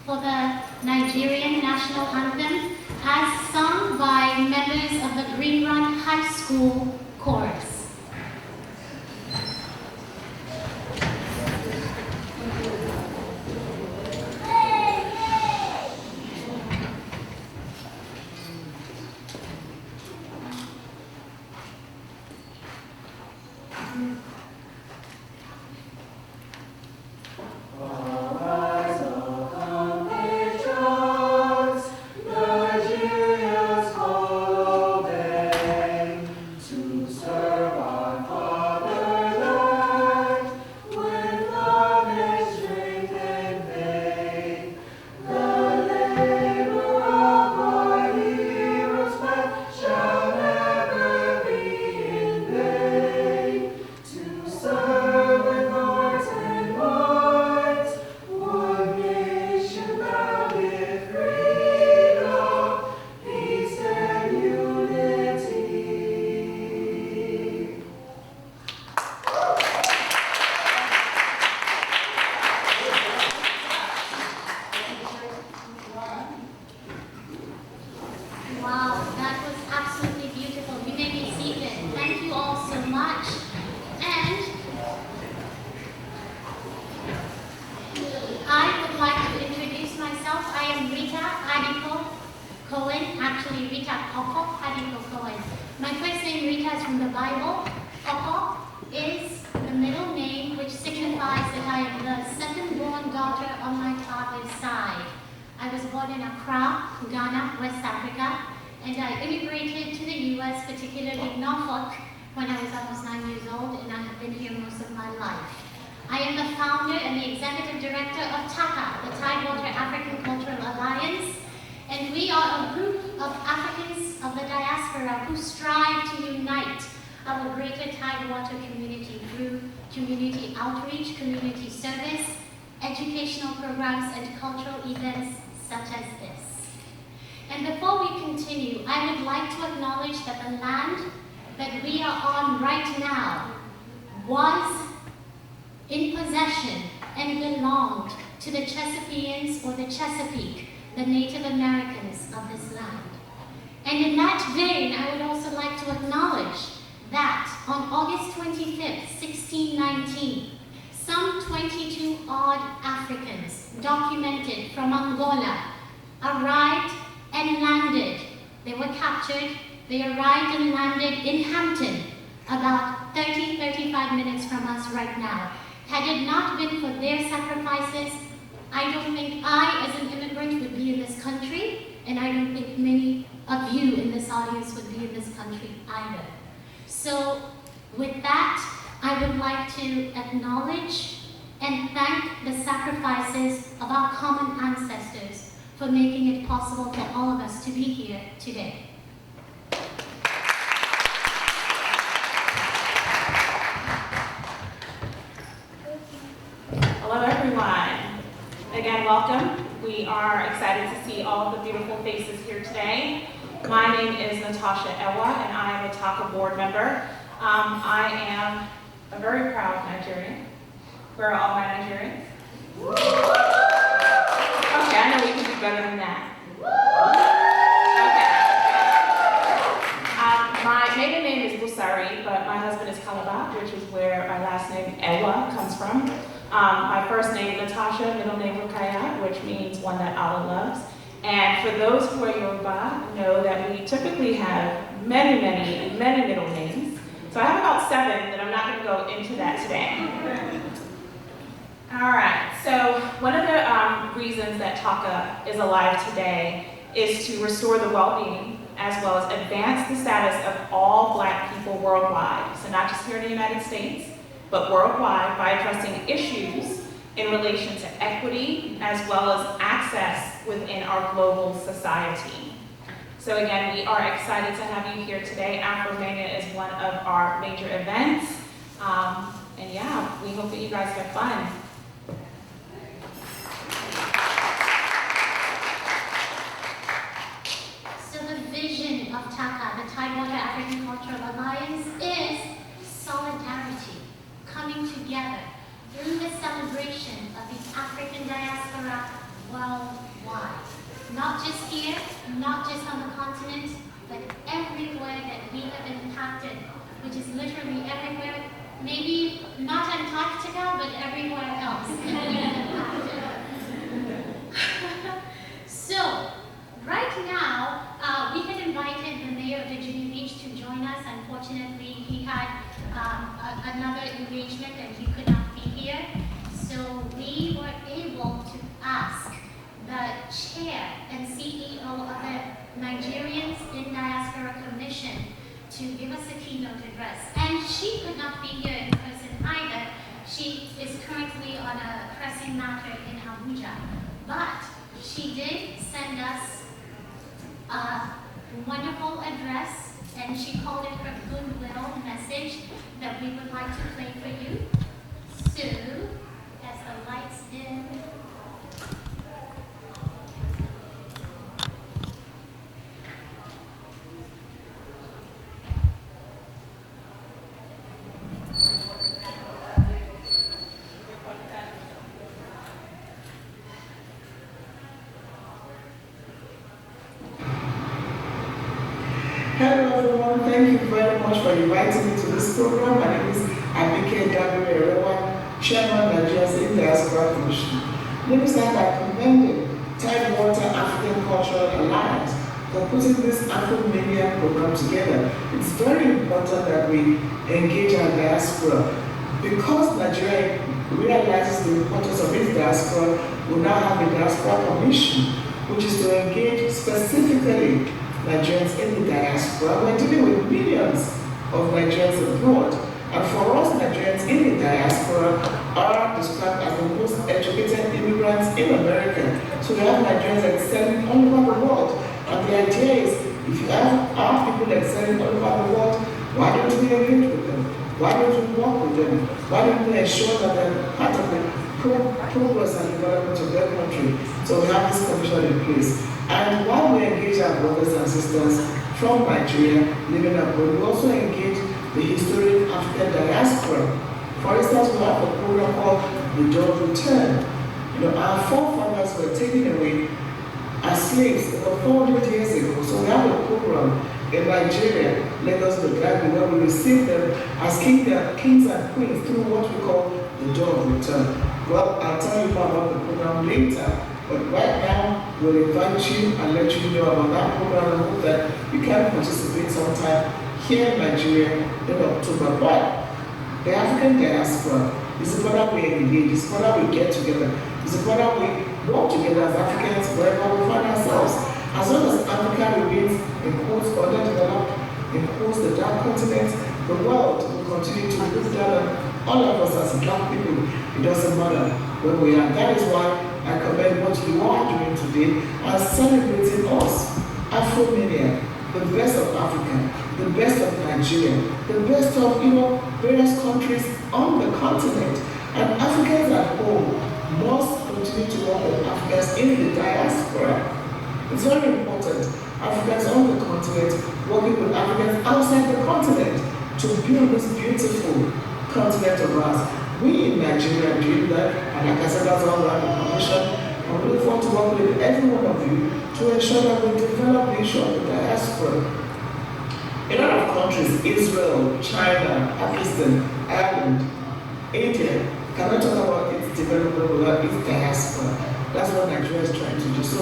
For the Nigerian national anthem as sung by members of the Green Run High School chorus. I am the founder and the executive director of TACA, the Tidewater African Cultural Alliance, and we are a group of Africans of the diaspora who strive to unite our greater Tidewater community through community outreach, community service, educational programs, and cultural events such as this. And before we continue, I would like to acknowledge that the land that we are on right now was in possession and belonged to the Chesapeakeans or the Chesapeake, the Native Americans of this land. And in that vein, I would also like to acknowledge that on August 25th, 1619, some 22 odd Africans documented from Angola arrived and landed. They were captured, they arrived and landed in Hampton, about 30-35 minutes from us right now. Had it not been for their sacrifices, I don't think I, as an immigrant, would be in this country, and I don't think many of you in this audience would be in this country either. So with that, I would like to acknowledge and thank the sacrifices of our common ancestors for making it possible for all of us to be here today. Hello everyone. Again, welcome. We are excited to see all of the beautiful faces here today. My name is Natasha Erewa, and I am a TACA board member. I am a very proud Nigerian. Where are all my Nigerians? Okay, I know we can do better than that. Okay. My maiden name is Busari, but my husband is Calabar, which is where my last name Ewa comes from. My first name Natasha, middle name Rukaya, which means one that Allah loves. And for those who are Yoruba, know that we typically have many middle names. So I have about 7, but I'm not going to go into that today. All right, so one of the reasons that TACA is alive today is to restore the well-being as well as advance the status of all Black people worldwide. So not just here in the United States, but worldwide by addressing issues in relation to equity as well as access within our global society. So again, we are excited to have you here today. MANIA is one of our major events. And yeah, we hope that you guys have fun. So the vision of TACA, the Tidewater African Cultural Alliance, is solidarity, coming together through the celebration of the African diaspora worldwide. Not just here, not just on the continent, but everywhere that we have impacted, which is literally everywhere, maybe not Antarctica, but everywhere else that we have impacted. So, right now, we had invited the mayor of Virginia Beach to join us. Unfortunately, he had another engagement and he could not be here. So we were able to ask the chair and CEO of the Nigerians in Diaspora Commission to give us a keynote address. And she could not be here in person either. She is currently on a pressing matter in Abuja. But she did send us a wonderful address, and she called it her goodwill message that we would like to play for you. So, as the lights dim, Hello everyone, thank you very much for inviting me to this program. My name is Abike Dabiri Erewa, Chairman of Nigerians Diaspora Commission. Let me start by commending Tidewater African Cultural Alliance for putting this Afro-MANIA program together. It's very important that we engage our diaspora. Because Nigeria realizes the importance of its diaspora, we now have a Diaspora Commission, which is to engage specifically Nigerians in the diaspora. We're dealing with millions of Nigerians abroad. And for us, Nigerians in the diaspora are described as the most educated immigrants in America. So we have Nigerians excelling all over the world. And the idea is, if you have our people excelling all over the world, why don't we engage with them? Why don't we work with them? Why don't we ensure that they're part of the progress and development of their country? So we have this commission in place. And while we engage our brothers and sisters from Nigeria living abroad, we also engage the historic African diaspora. For instance, we have a program called The Door Return. Our forefathers were taken away as slaves over 400 years ago. So we have a program in Nigeria, Lagos, where we receive them as kings and queens through what we call The Door Return. Well, I'll tell you more about the program later. But right now, we'll invite you and let you know about that program and hope that you can participate sometime here in Nigeria in October. But the African diaspora is a program we engage, it's a program we get together. It's important we work together as Africans wherever we find ourselves. As long as Africa remains a quotes underdeveloped, in quotes the dark continent, the world will continue to look down on all of us as black people. It doesn't matter where we are. That is why I commend what you are doing today and celebrating us, Afro-Mania, the best of Africa, the best of Nigeria, the best of various countries on the continent. And Africans at home must continue to work with Africans in the diaspora. It's very important. Africans on the continent working with Africans outside the continent to build this beautiful continent of ours. We in Nigeria are doing that, and like I said, that's why we have the commission. And we look forward to working with every one of you to ensure that we develop the issue of the diaspora. In a lot of countries, Israel, China, Pakistan, Ireland, India, cannot talk about its development without its diaspora. That's what Nigeria is trying to do. So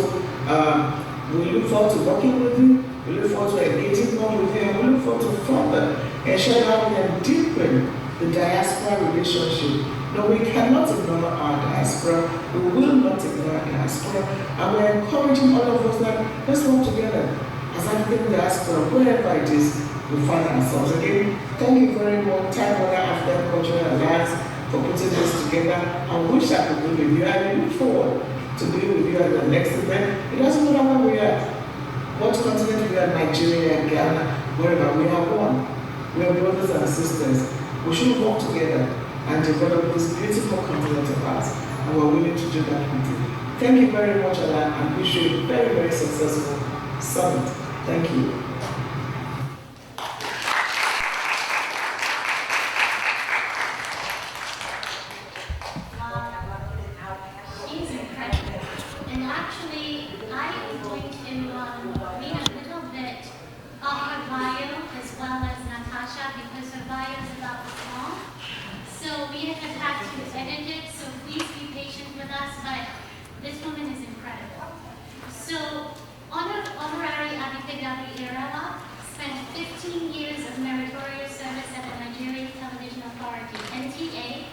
we look forward to working with you, we look forward to engaging more with you, and we look forward to further ensure how we can deepen the diaspora relationship. No, we cannot ignore our diaspora, we will not ignore our diaspora, and we're encouraging all of us that let's work together as African diaspora, wherever it is we find ourselves. Again, thank you very much, Time Warner African Cultural Alliance, for putting this together. I wish I could be with you. I look forward to be with you at the next event. It doesn't matter where we are, what continent we are, Nigeria, Ghana, wherever, we are one. We are brothers and sisters. We should work together and develop this beautiful continent of ours. And we're willing to do that with you. Thank you very much, Alan, and wish you a very, very successful summit. Thank you. Honorary Abike Dabiri Erewa spent 15 years of meritorious service at the Nigerian Television Authority, NTA,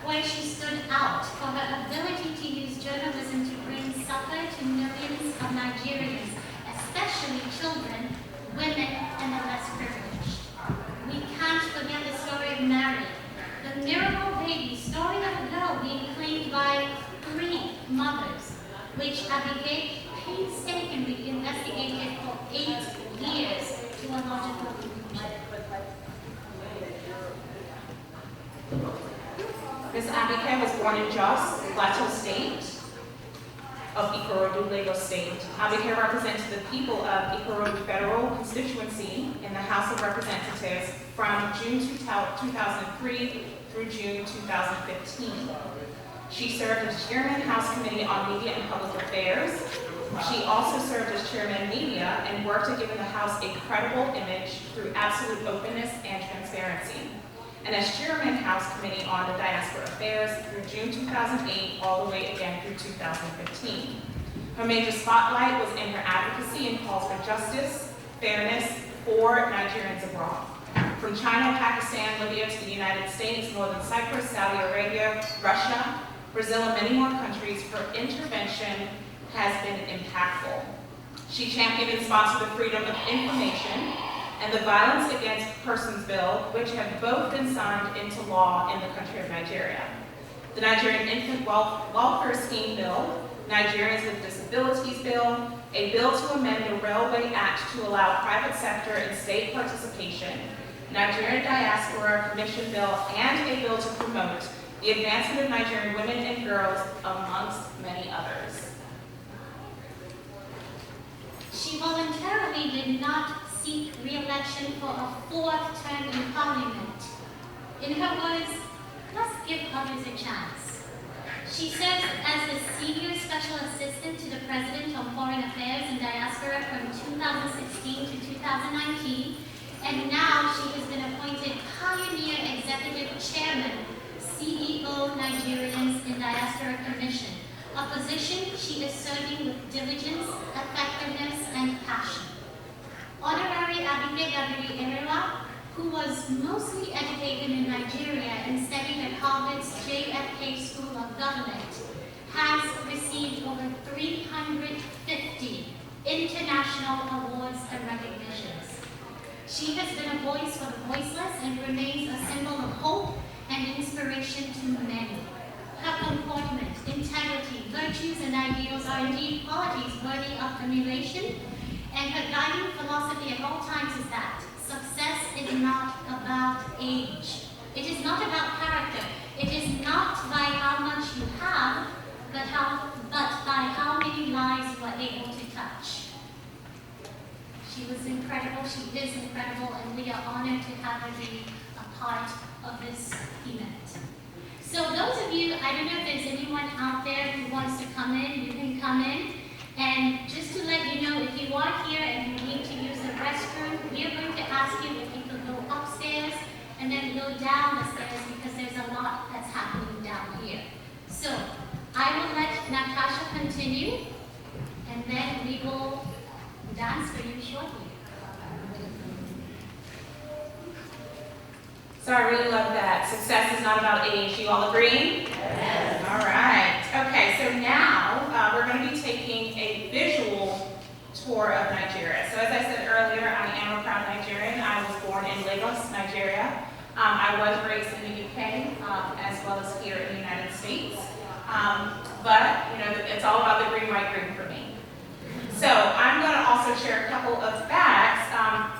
where she stood out for her ability to use journalism to bring succor to millions of Nigerians, especially children, women, and the less privileged. We can't forget the story of Mary, the miracle baby, story of a girl being claimed by 3 mothers, which Abike painstakingly investigated for 8 years to a logical conclusion. Ms. Abike was born in Jos, Plateau State of Ikorodu, Lagos State. Abike represents the people of Ikorodu Federal Constituency in the House of Representatives from June 2003 through June 2015. She served as Chairman, House Committee on Media and Public Affairs. She also served as Chairman, Media, and worked to give the House a credible image through absolute openness and transparency. And as Chairman, House Committee on the Diaspora Affairs through June 2008, all the way again through 2015. Her major spotlight was in her advocacy and calls for justice, fairness for Nigerians abroad. From China, Pakistan, Libya to the United States, Northern Cyprus, Saudi Arabia, Russia, Brazil, and many more countries, her intervention has been impactful. She championed and sponsored the Freedom of Information and the Violence Against Persons Bill, which have both been signed into law in the country of Nigeria. The Nigerian Infant Welfare Scheme Bill, Nigerians with Disabilities Bill, a bill to amend the Railway Act to allow private sector and state participation, Nigerian Diaspora Commission Bill, and a bill to promote the advancement of Nigerian women and girls, amongst many others. She voluntarily did not seek re-election for a 4th term in Parliament. In her words, let's give others a chance. She serves as the Senior Special Assistant to the President on Foreign Affairs and Diaspora from 2016 to 2019, and now she has been appointed Pioneer Executive Chairman, CEO Nigerians in Diaspora Commission, a position she is serving with diligence, effectiveness, and passion. Honorary Abike Dabiri Erewa, who was mostly educated in Nigeria and studied at Harvard's JFK School of Government, has received over 350 international awards and recognitions. She has been a voice for the voiceless and remains a symbol of hope and inspiration to many. Her comportment, integrity, virtues, and ideals are indeed qualities worthy of emulation, and her guiding philosophy at all times is that success is not about age. It is not about character. It is not by how much you have, but by how many lives you are able to touch. She was incredible, she is incredible, and we are honored to have her be a part of this event. So those of you, I don't know if there's anyone out there who wants to come in, you can come in. And just to let you know, if you are here and you need to use the restroom, we are going to ask you if you could go upstairs and then go down the stairs because there's a lot that's happening down here. So I will let Natasha continue and then we will dance for you shortly. So I really love that. Success is not about age. You all agree? Yes. All right. Okay, so now we're going to be taking a visual tour of Nigeria. So as I said earlier, I am a proud Nigerian. I was born in Lagos, Nigeria. I was raised in the UK as well as here in the United States. But, you know, it's all about the green, white, green for me. So I'm going to also share a couple of facts.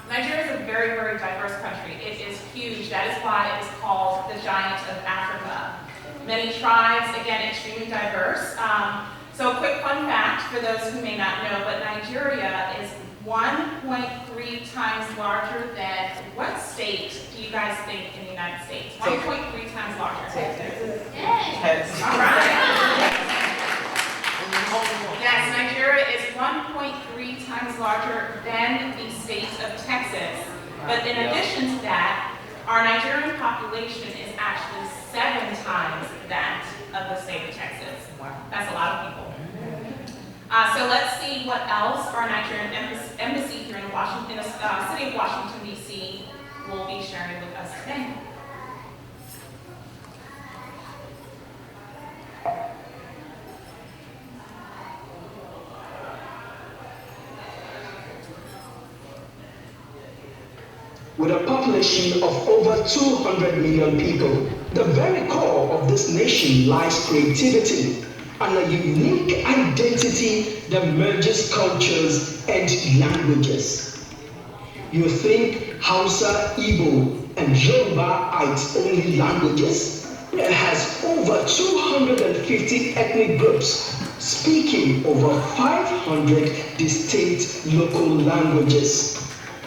Nigeria is a very, very diverse country. It is huge. That is why it is called the Giant of Africa. Many tribes, again, extremely diverse. So a quick fun fact for those who may not know, but Nigeria is 1.3 times larger than what state do you guys think in the United States? 1.3 times larger. Yay. All right. Yes, Nigeria is 1.3 times larger than the state of Texas. But in addition to that, our Nigerian population is actually 7 times that of the state of Texas. That's a lot of people. So let's see what else our Nigerian embassy here in Washington, in the city of Washington, D.C. will be sharing with us today. With a population of over 200 million people, the very core of this nation lies creativity and a unique identity that merges cultures and languages. You think Hausa, Igbo, and Yoruba are its only languages? It has over 250 ethnic groups speaking over 500 distinct local languages.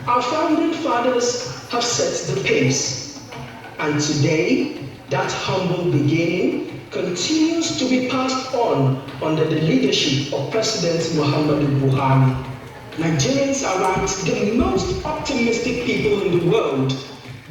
Our founding fathers have set the pace, and today that humble beginning continues to be passed on under the leadership of President Muhammadu Buhari. Nigerians are ranked the most optimistic people in the world,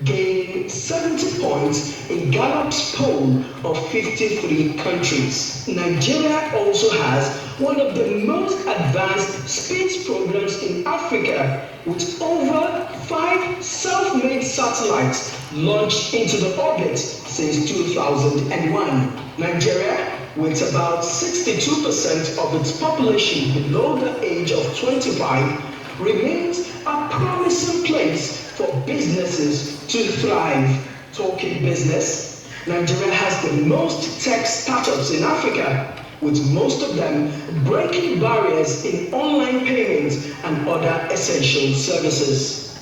gaining 70 points in Gallup's poll of 53 countries. Nigeria also has one of the most advanced space programs in Africa, with over 5 self-made satellites launched into the orbit since 2001. Nigeria, with about 62% of its population below the age of 25, remains a promising place for businesses to thrive. Talking business, Nigeria has the most tech startups in Africa, with most of them breaking barriers in online payments and other essential services.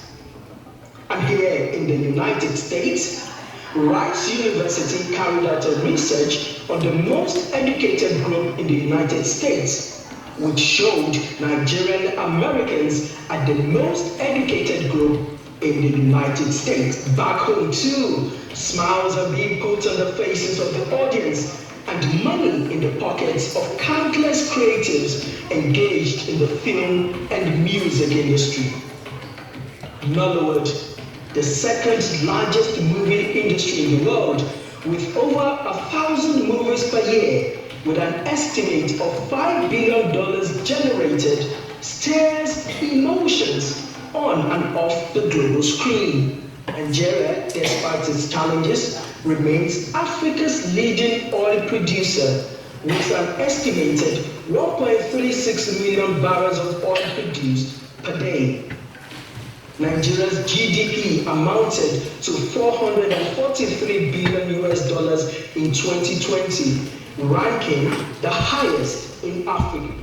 And here in the United States, Rice University carried out a research on the most educated group in the United States, which showed Nigerian Americans are the most educated group in the United States. Back home too, smiles are being put on the faces of the audience and money in the pockets of countless creatives engaged in the film and music industry. Nollywood, the second largest movie industry in the world, with over 1,000 movies per year, with an estimate of $5 billion generated, stirs emotions on and off the global screen. Nigeria, despite its challenges, remains Africa's leading oil producer, with an estimated 1.36 million barrels of oil produced per day. Nigeria's GDP amounted to $443 billion in 2020, ranking the highest in Africa.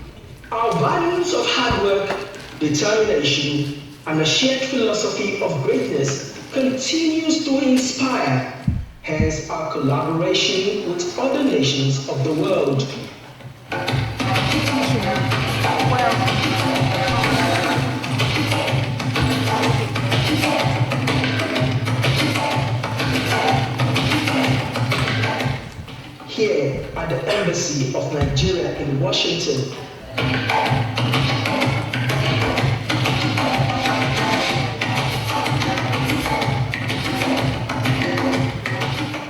Our values of hard work, determination, and a shared philosophy of greatness continues to inspire, hence our collaboration with other nations of the world. Here at the Embassy of Nigeria in Washington,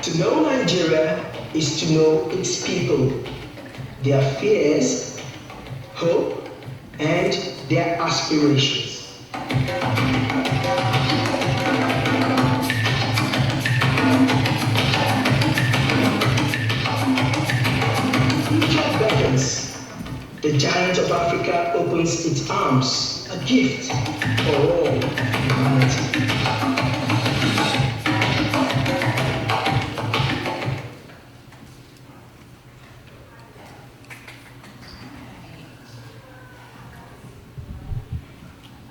to know Nigeria is to know its people, their fears, hope, and their aspirations. The giant of Africa opens its arms, a gift for all humanity.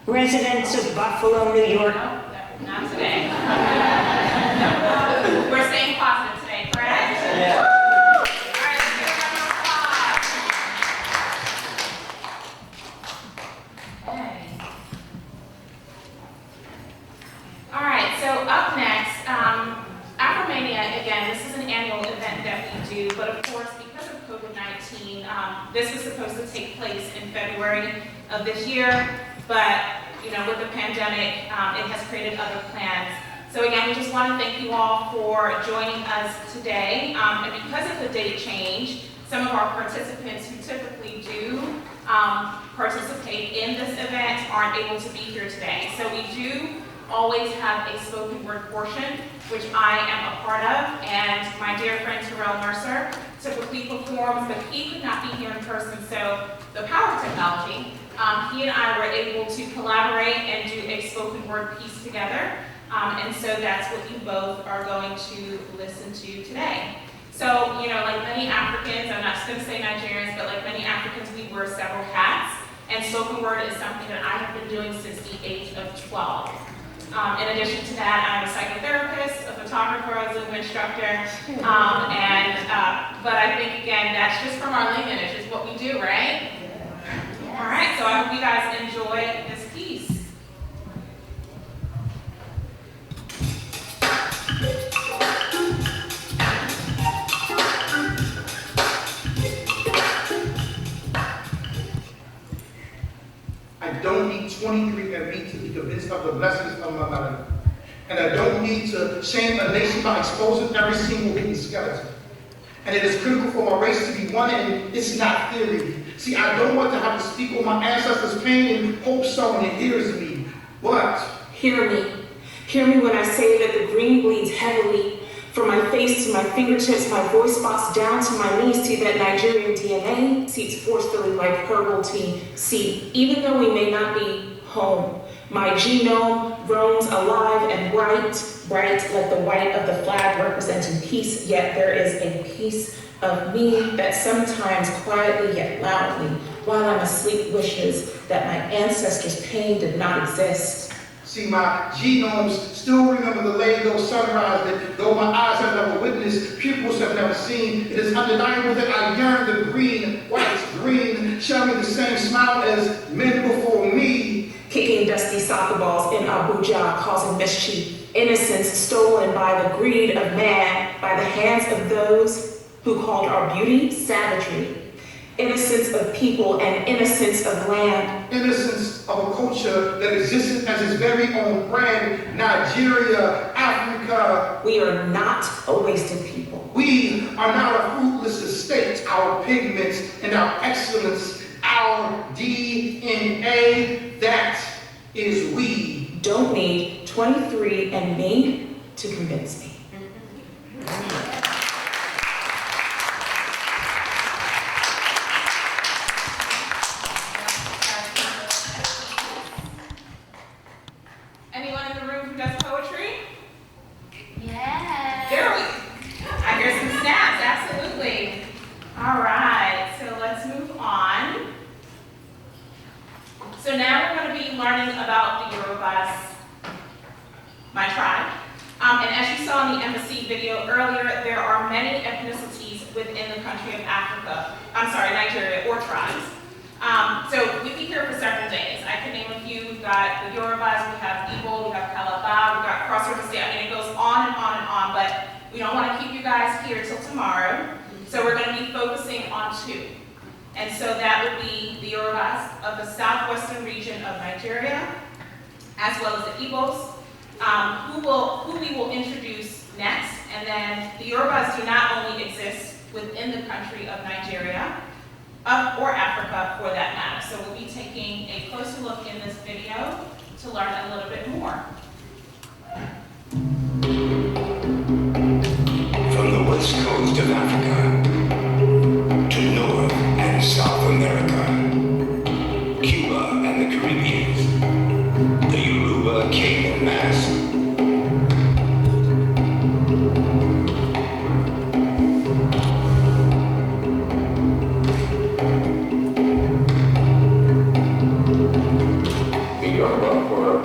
Residents of Buffalo, New York. Not today. We're staying positive today, correct? Yeah. But of course, because of COVID-19, this was supposed to take place in February of this year, but with the pandemic, it has created other plans. So again, we just want to thank you all for joining us today. And because of the date change, some of our participants who typically do participate in this event aren't able to be here today. So we do always have a spoken word portion, which I am a part of, and my dear friend Terrell Mercer typically performs, but he could not be here in person, so the power of technology, he and I were able to collaborate and do a spoken word piece together, and so that's what you both are going to listen to today. So, like many Africans, I'm not just going to say Nigerians, but like many Africans, we wear several hats, and spoken word is something that I have been doing since the age of 12. In addition to that, I'm a psychotherapist, a photographer, a Zoom instructor, but I think, again, that's just from our layman. It's just what we do, right? All right, so I hope you guys enjoy this piece. I don't need 23andMe to be convinced of the blessings of my life. And I don't need to shame a nation by exposing every single hidden skeleton. And it is critical for my race to be one, and it's not theory. See, I don't want to have to speak on my ancestors' pain and hope someone hears me. But hear me. Hear me when I say that the green bleeds heavily. From my face to my fingertips, my voice spots down to my knees. See that Nigerian DNA seeps forcefully like herbal tea. See, even though we may not be home, my genome roams alive and bright, bright like the white of the flag representing peace. Yet there is a piece of me that sometimes quietly yet loudly, while I'm asleep, wishes that my ancestors' pain did not exist. see, my genomes still remember the Lego sunrise that though my eyes have never witnessed, pupils have never seen. It is undeniable that I yearn the green, white, green, sharing the same smile as men before me. Kicking dusty soccer balls in Abuja, causing mischief. Innocence stolen by the greed of man, by the hands of those who called our beauty savagery. Innocence of people and innocence of land. Innocence of a culture that existed as its very own brand. Nigeria, Africa. We are not a wasted people. We are not a fruitless estate. Our pigments and our excellence, our DNA, that is we. Don't need 23andMe to convince me. learning about the Yorubas, my tribe. And as you saw in the embassy video earlier, there are many ethnicities within the country of Nigeria, or tribes. So we'd be here for several days. I could name a few. We've got the Yorubas, we have Igbo, we have Calabar, we've got Cross River State. I mean, it goes on and on and on, but we don't want to keep you guys here till tomorrow. So we're going to be focusing on two. And so that would be the Yorubas of the southwestern region of Nigeria, as well as the Igbos, who we will introduce next. And then the Yorubas do not only exist within the country of Nigeria, or Africa for that matter. So we'll be taking a closer look in this video to learn a little bit more. From the west coast of Africa to North and South America, Cuba and the Caribbean, the Yoruba came en masse.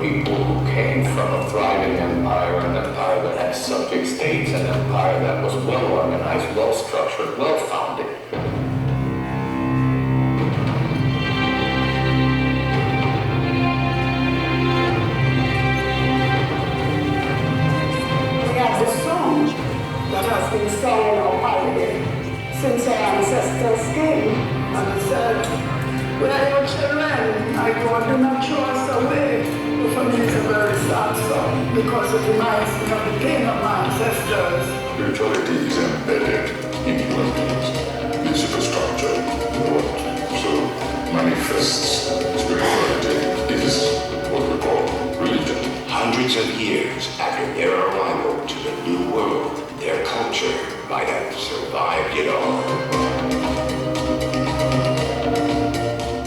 People who came from a thriving empire, an empire that had subject states, an empire that was well organized, well structured, well founded. We have the song that has been sung in our parliament since our ancestors came, and it said, "We are your children, my God, do not throw us away." For me, it's a very sad song because it reminds me of the pain of my ancestors. Spirituality is embedded in human beings. The superstructure, what so manifests spirituality is what we call religion. Hundreds of years after their arrival to the New World, their culture might have survived it all.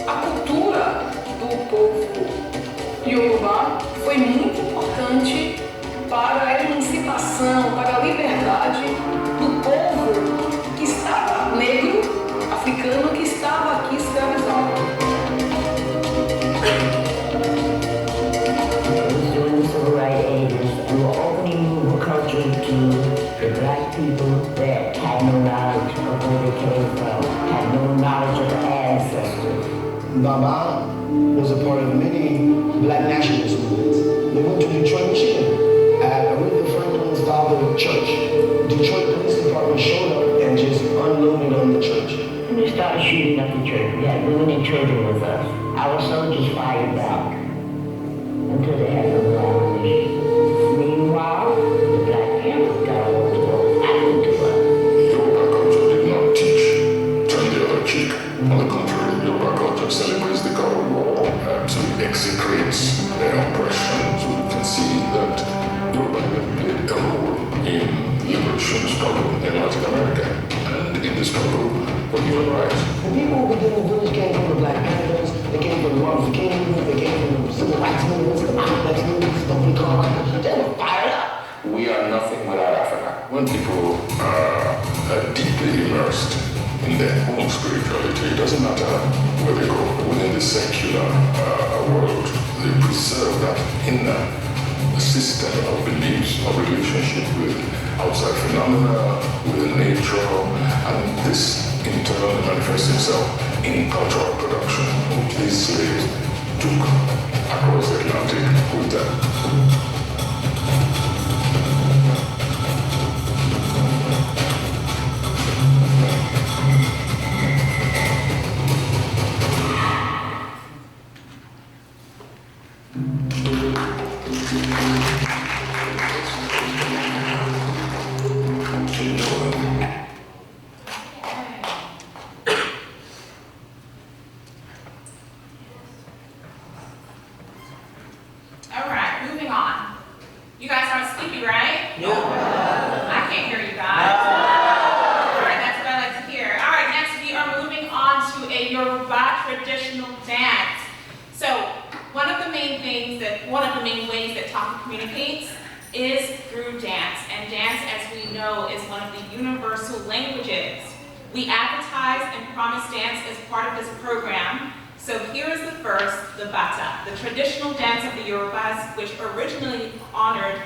A cultura do povo Yoruba foi muito importante para a emancipação, para a liberdade do povo que estava negro, africano, que estava aqui escravizado. During the civil rights ages, we were opening the culture to the black people that had no knowledge of where they came from, had no knowledge of the ancestors. Baba was a part of many black nationalist movements. They went to Detroit, Michigan, at Aretha Franklin's father's church. Detroit Police Department showed up and just unloaded on the church. And they started shooting up the church. We had women and children with us. Our soldiers fired back until they had no ammunition. Meanwhile, the Black Panthers got on to go after to us. Yoruba culture did not teach turn the other cheek. On the contrary, Yoruba culture celebrates the God of war to execrate their oppression. So you can see that Yoruba played a role in the liberation struggle in Latin America and in the struggle for human rights. The people within the village came from the Black Panthers, they came from the Martin Luther King movement, they came from the civil rights movements, the Malcolm X movements, the Lincoln. They were fired up. We are nothing without Africa. When people are deeply immersed in their own spirituality, it doesn't matter where they go. Within the secular world, they preserve that inner system of beliefs, of relationship with outside phenomena, with nature, and this in turn manifests itself in cultural production, which these slaves took across the Atlantic with them. So here is the first, the bata, the traditional dance of the Yorubas, which originally honored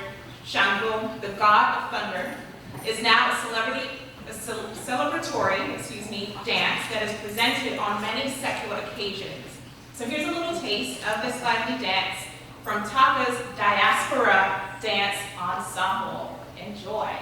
Shango, the god of thunder, is now a celebratory dance that is presented on many secular occasions. So here's a little taste of this lively dance from TACA's Diaspora Dance Ensemble. Enjoy.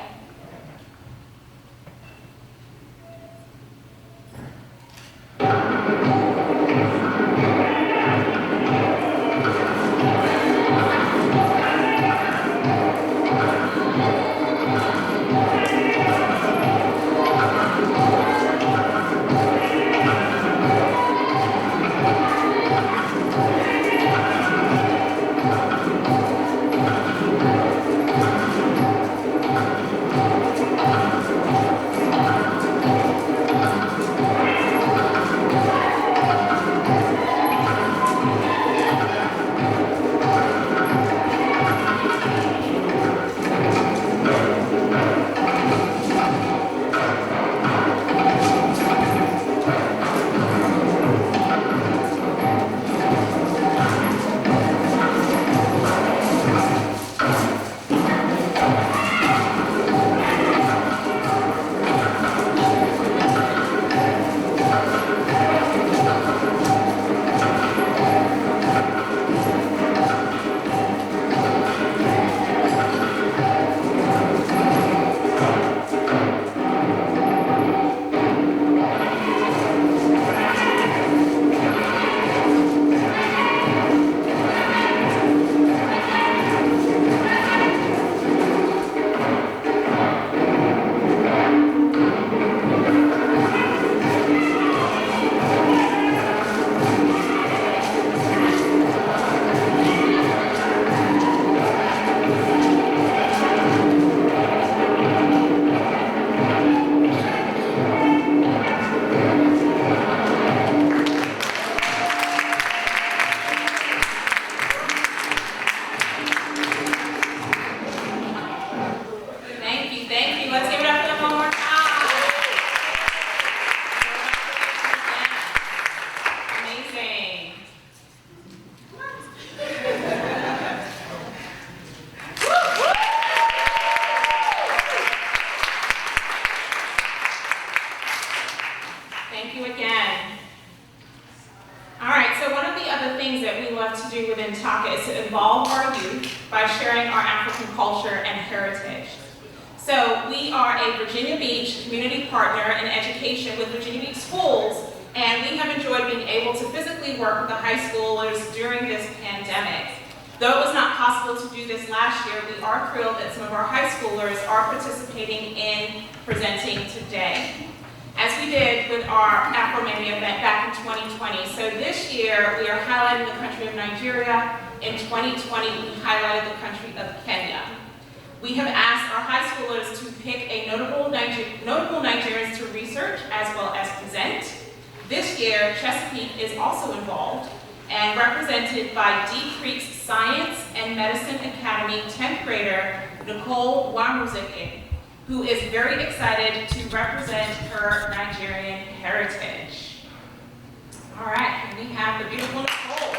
Presenting today, as we did with our Afro MANIA event back in 2020. So this year, we are highlighting the country of Nigeria. In 2020, we highlighted the country of Kenya. We have asked our high schoolers to pick a notable Nigerians to research as well as present. This year, Chesapeake is also involved and represented by Deep Creek's Science and Medicine Academy 10th grader, Nicole Wamuzike, who is very excited to represent her Nigerian heritage. All right, and we have the beautiful Nicole.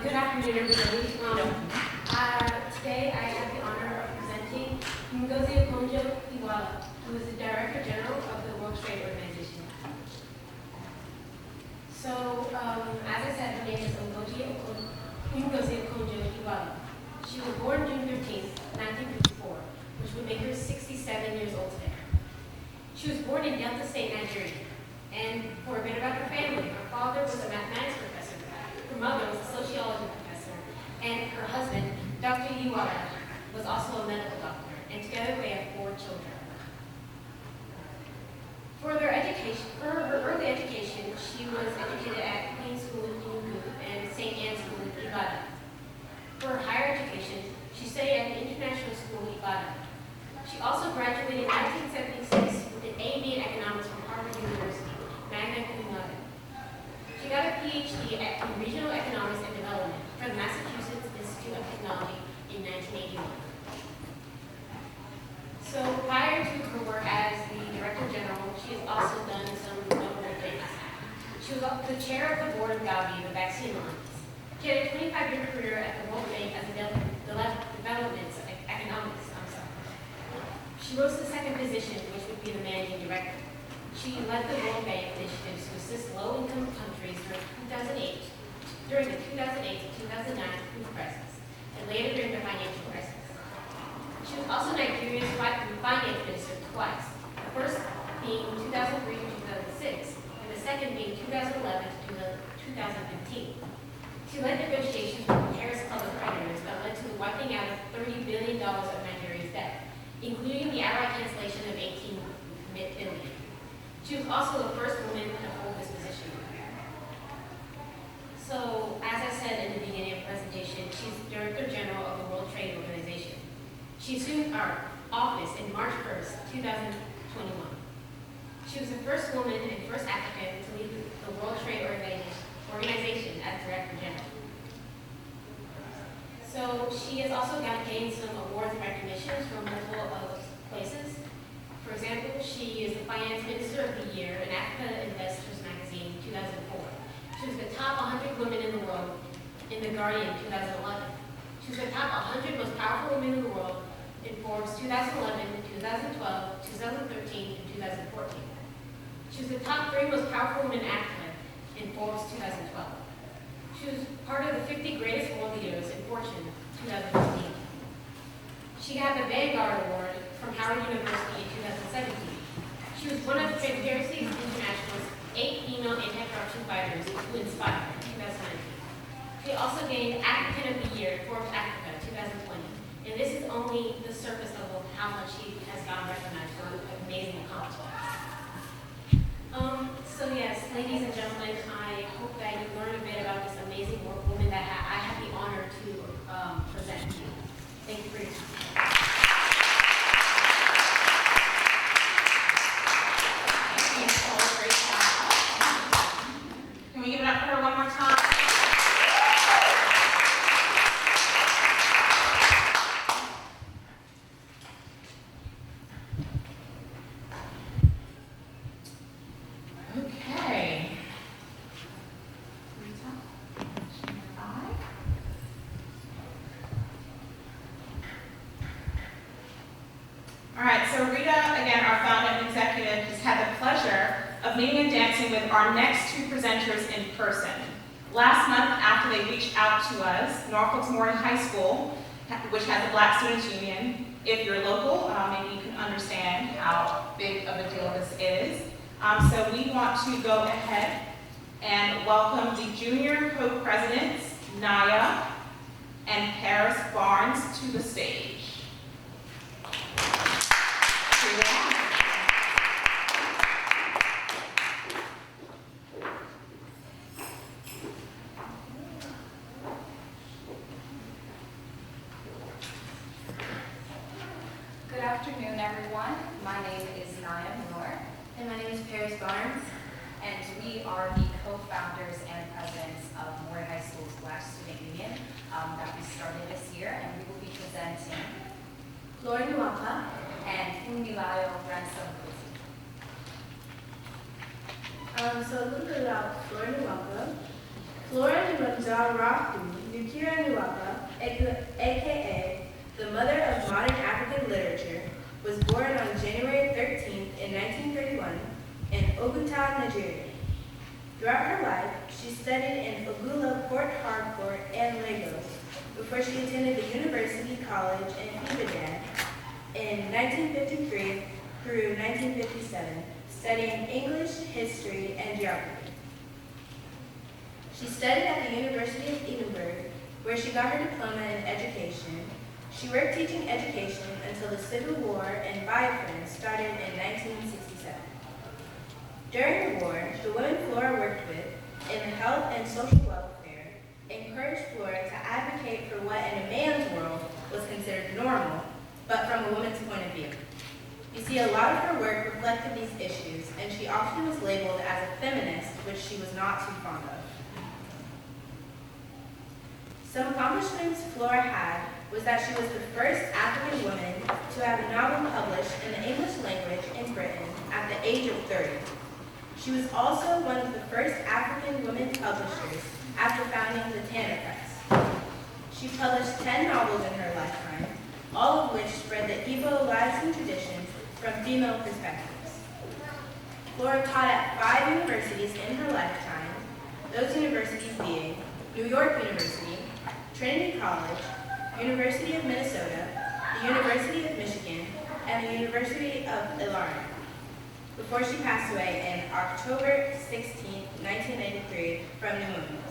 Good afternoon, everybody. Today I have the honor of presenting Ngozi Okonjo-Iweala, who is the Director General of the World Trade Organization. So, as I said, her name is Ngozi Okonjo-Iweala. She was born June 13th, 1954, which would make her 67 years old today. She was born in Delta State, Nigeria. And for a bit about her family, her father was a mathematics professor, her mother was a sociology professor, and her husband, Dr. Iweala, was also a medical doctor, and together they have 4 children. For her early education, she was educated at Queen's School in Enugu and St. Anne's School in Ibadan. For her higher education, she studied at the International School in Ibadan. She also graduated in 1976 with an A.B. in economics from Harvard University, magna cum PhD in Regional Economics and Development from the Massachusetts Institute of Technology in 1981. So prior to her work as the Director General, she has also done some notable things. She was the chair of the board of Gavi, the Vaccine Alliance. She had a 25-year career at the World Bank as a development economics. She rose to the second position, which would be the managing director. She led the World Bank initiatives to assist low-income countries during the 2008 to 2009 food crisis, and later during the financial crisis. She was also Nigeria's finance minister twice, the first being 2003 to 2006, and the second being 2011 to 2015. She led negotiations with the Paris public creditors that led to the wiping out of $30 billion of Nigeria's debt, including the outright cancellation of 18 billion. She was also the first woman to hold this position. So, as I said in the beginning of the presentation, she's Director General of the World Trade Organization. She assumed our office in March 1st, 2021. She was the first woman and first African to lead the World Trade Organization as Director General. So she has also gained some awards and recognitions from multiple places. For example, she is the Finance Minister of the Year in Africa Investors Magazine 2004. She was the top 100 women in the world in The Guardian 2011. She was the top 100 most powerful women in the world in Forbes 2011, 2012, 2013, and 2014. She was the top 3 most powerful women in Africa in Forbes 2012. She was part of the 50 greatest world leaders in Fortune 2015. She got the Vanguard Award from Howard University in 2017. She was one of Transparency International's 8 female anti-corruption fighters who inspired in 2019. She also gained African of the Year in Forbes Africa 2020. And this is only the surface level of how much she has gotten recognized for amazing accomplishments. So yes, ladies and gentlemen, I hope that you learn a bit about this amazing woman that I have the honor to present to you. Thank you for your time. Can we give it up for her one more time? Okay. All right, so Rita, again, our founder and executive, has had the pleasure of meeting and dancing with our next 2 presenters in person. Last month, after they reached out to us, Norfolk's Morton High School, which has a Black Students Union, if you're local, maybe you can understand how big of a deal this is. So we want to go ahead and welcome the junior co-presidents, Naya and Paris Barnes, to the stage. Here they are. Good afternoon, everyone. My name is Naya Moore. And my name is Paris Barnes. And we are the co-founders and presidents of Moore High School's Black Student Union that we started this year. And we will be presenting Flora Nuwapa and Funmilayo Ransom. So a little bit about Flora Nuwapa. Flora Nuwapa Nukira Nuwapa, aka the mother of modern African literature, was born on January 13th in 1931 in Oguta, Nigeria. Throughout her life, she studied in Fagula, Port Harcourt, and Lagos before she attended the University College in Ibadan in 1953 through 1957, studying English, history, and geography. She studied at the University of Edinburgh, where she got her diploma in education. She worked teaching education until the Civil War in Biafran started in 1967. During the war, the women Flora worked with in the health and social welfare encouraged Flora to advocate for what in a man's world was considered normal, but from a woman's point of view. You see, a lot of her work reflected these issues, and she often was labeled as a a feminist, which she was not too fond of. Some accomplishments Flora had was that she was the first African woman to have a novel published in the English language in Britain at the age of 30. She was also one of the first African women publishers after founding the TACA Press. She published 10 novels in her lifetime, all of which spread the Igbo lives and traditions from female perspectives. Flora taught at 5 universities in her lifetime, those universities being New York University, Trinity College, University of Minnesota, the University of Michigan, and the University of Illinois, before she passed away in October 16, 1993, from pneumonia.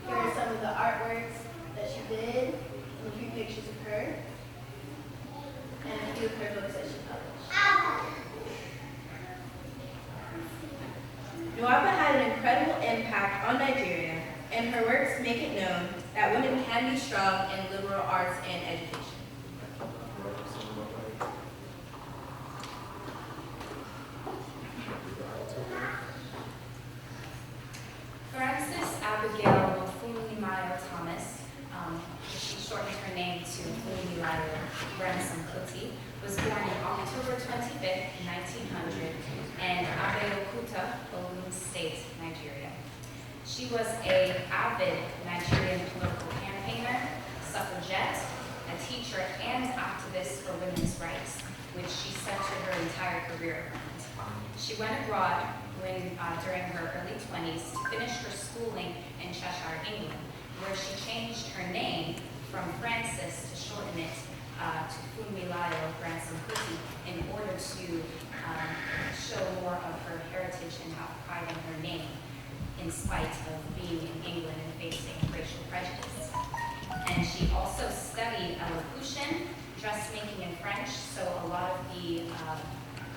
Here are some of the artworks that she did, and a few pictures of her, and a few of her books that she published. Nwapa had an incredible impact on Nigeria, and her works make it known that women can be strong in liberal arts and education. Frances Abigail Mofumi-Mayo Thomas, she shortened her name to Mofumi-Mayo Ransom Kuti, was born on October 25th, 1900 in Abeokuta, Ogun State, Nigeria. She was an avid Nigerian political campaigner, suffragette, a teacher, and activist for women's rights, which she centered her entire career around. She went abroad during her early 20s to finish her schooling in Cheshire, England, where she changed her name from Frances to shorten it to Funmilayo Ransom Kuti in order to show more of her heritage and have pride in her name, in spite of being in England and facing racial prejudice. And she also studied elocution, dressmaking in French, so a lot of the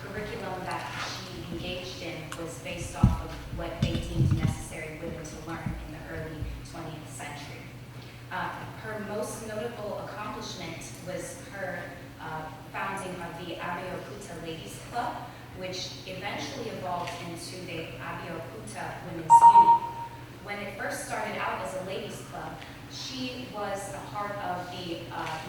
curriculum that she engaged in was based off of what they deemed necessary women to learn in the early 20th century. Her most notable accomplishment was her founding of the Abeokuta Ladies Club, which eventually evolved into the Abeokuta Women's Union. When it first started out as a ladies club, she was a part of the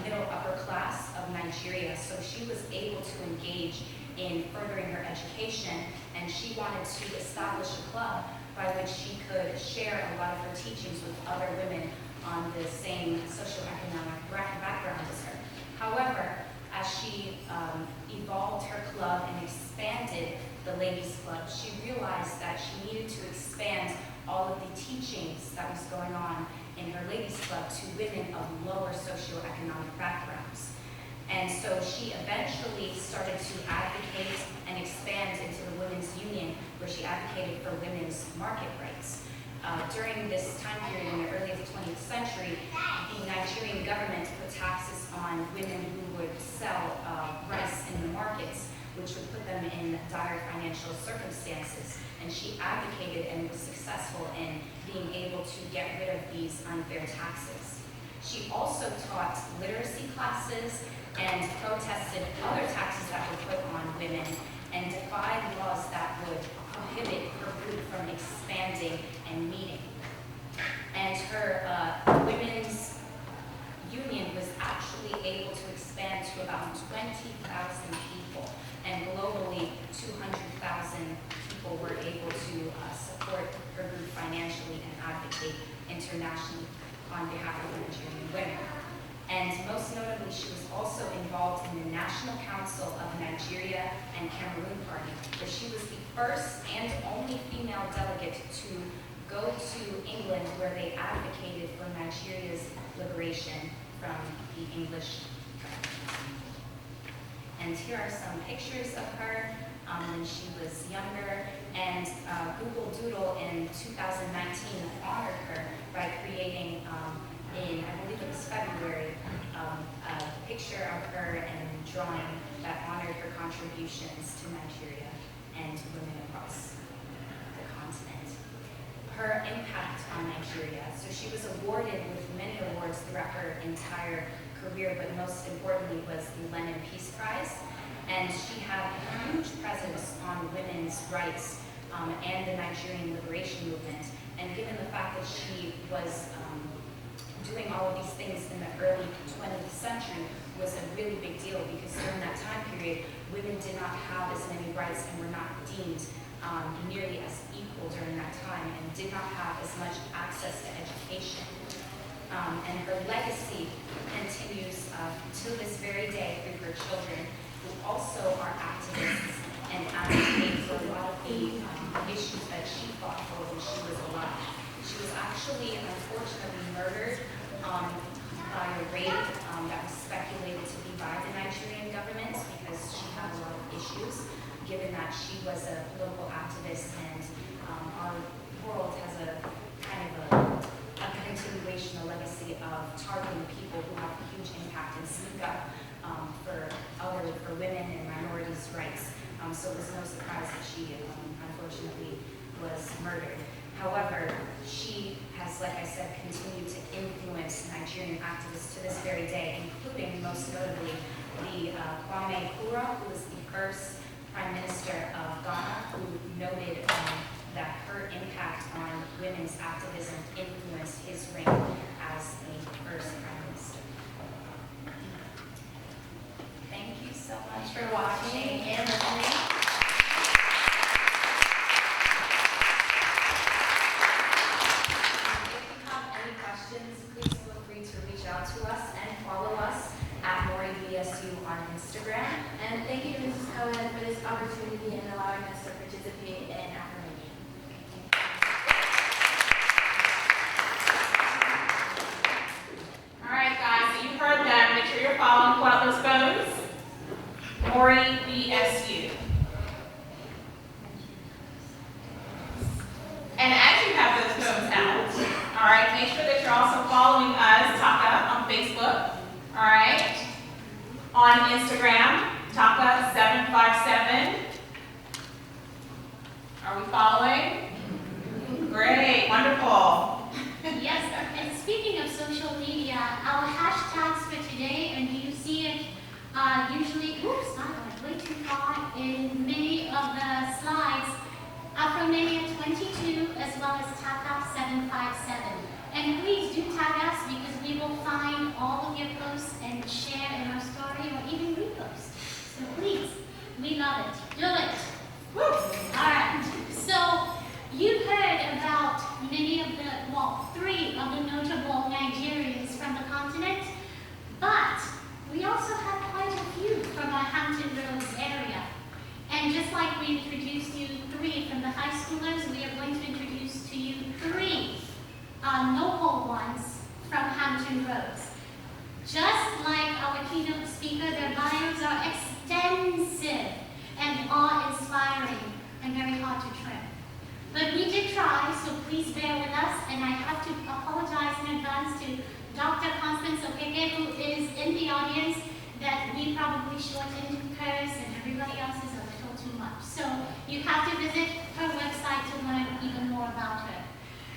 middle upper class of Nigeria, so she was able to engage in furthering her education, and she wanted to establish a club by which she could share a lot of her teachings with other women on the same socioeconomic background as her. However, as she evolved her club and expanded the ladies club, she realized that she needed to expand all of the teachings that was going on in her ladies club to women of lower socioeconomic backgrounds. And so she eventually started to advocate and expand into the Women's Union, where she advocated for women's market rights. During this time period in the early 20th century, the Nigerian government put taxes on women who would sell rice in the markets, which would put them in dire financial circumstances. And she advocated and was successful in being able to get rid of these unfair taxes. She also taught literacy classes and protested other taxes that were put on women and defied laws that would prohibit her group from expanding and meeting. And her women's union was actually able to expand to about 20,000 people, and globally 200,000 people were able to support her group financially and advocate internationally on behalf of Nigerian women. And most notably, she was also involved in the National Council of Nigeria and Cameroon Party, where she was the first and only female delegate to go to England, where they advocated for Nigeria's liberation from the English. And here are some pictures of her when she was younger, and Google Doodle in 2019 honored her by creating in, I believe it was February, a picture of her and drawing that honored her contributions to Nigeria and women across the continent. Her impact on Nigeria. So she was awarded with many awards throughout her entire career, but most importantly was the Lenin Peace Prize. and she had a huge presence on women's rights and the Nigerian liberation movement. And given the fact that she was doing all of these things in the early 20th century was a really big deal, because during that time period, women did not have as many rights and were not deemed nearly as equal during that time, and did not have as much access to education. And her legacy continues to this very day through her children, who also are activists and advocate for a lot of the issues that she fought for when she was alive. She was actually, unfortunately, murdered by a raid that was speculated to be by the Nigerian government, because she had a lot of issues, given that she was a political activist, and our world has a kind of a continuation, a legacy of targeting people who have a huge impact and speak up for women and minorities' rights. So it was no surprise that she unfortunately was murdered. However, she has, like I said, continued to influence Nigerian activists to this very day, including, most notably, the Kwame Nkrumah, who was the first Prime Minister of Ghana, who noted that her impact on women's activism influenced his reign as the first Prime Minister. Thank you so much for watching and listening. Please feel free to reach out to us and follow us at MoriBSU on Instagram. And thank you to Mrs. Cohen for this opportunity and allowing us to participate in Afro-MANIA. All right, guys, so you heard that. Make sure you're following Quatlo's Bones. MoriBSU. And as you have those phones out, all right, make sure that you're also following us, TACA, on Facebook, all right, on Instagram, TACA757. Are we following? Great, wonderful. Yes, and speaking of social media, our hashtags for today, and you see it usually, oops, I went way too far in many of the slides, Afro-MANIA 22 as well as TACA 757. And please do tag us, because we will find all of your posts and share in our story or even repost. So please, we love it. Do it. Woo! All right. So you've heard about many of the, well, 3 of the notable Nigerians from the continent, but we also have quite a few from our Hampton Roads area. And just like we introduced you 3 from the high schoolers, we are going to introduce to you 3 local ones from Hampton Roads. Just like our keynote speaker, their bios are extensive and awe-inspiring and very hard to trim. But we did try, so please bear with us, and I have to apologize in advance to Dr. Constance Okeke, who is in the audience, that we probably shortened hers and everybody else's a little too much. So you have to visit her website to learn even more about her.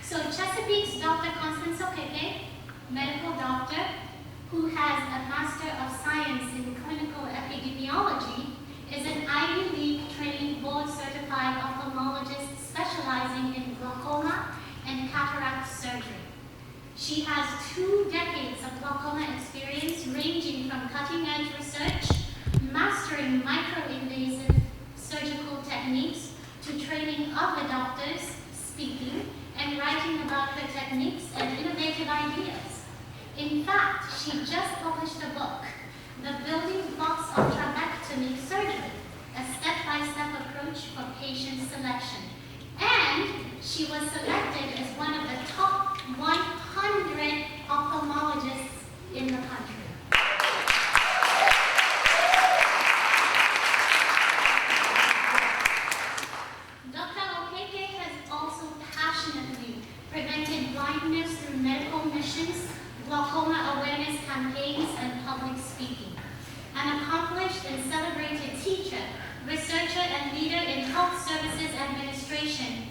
So Chesapeake's Dr. Constance Okeke, medical doctor, who has a Master of Science in Clinical Epidemiology, is an Ivy League trained board-certified ophthalmologist specializing in glaucoma and cataract surgery. She has 2 decades of glaucoma experience, ranging from cutting-edge research, mastering micro-invasive surgical techniques, to training other doctors, speaking, and writing about her techniques and innovative ideas. In fact, she just published a book, The Building Blocks of Trabeculotomy Surgery, a step-by-step approach for patient selection. And she was selected as one of the top 100 ophthalmologists in the country. Dr. Okeke has also passionately prevented blindness through medical missions, glaucoma awareness campaigns, and public speaking. An accomplished and celebrated teacher, researcher, and leader in health services administration,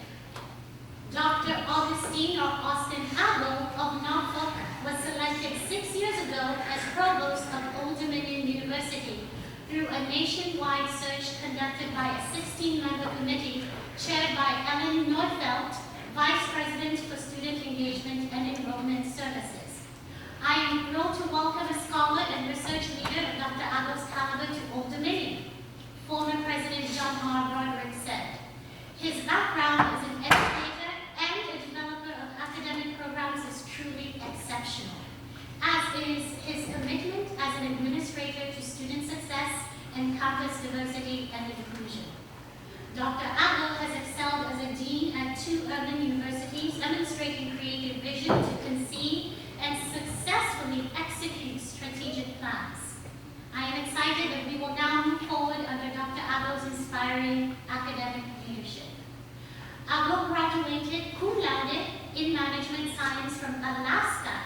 Dr. Augustine or Austin Abel of Norfolk was selected 6 years ago as provost of Old Dominion University through a nationwide search conducted by a 16-member committee chaired by Ellen Neufeld, Vice President for Student Engagement and Enrollment Services. I am thrilled to welcome a scholar and research leader of Dr. Ago's caliber to Old Dominion. Former President John R. Broderick said, his background as an educator and a developer of academic programs is truly exceptional, as is his commitment as an administrator to student success and campus diversity and inclusion. Dr. Ago has excelled as a dean at 2 urban universities, demonstrating creative vision to conceive and successfully execute strategic plans. I am excited that we will now move forward under Dr. Ago's inspiring academic leadership. Ago graduated cum laude in management science from Alaska.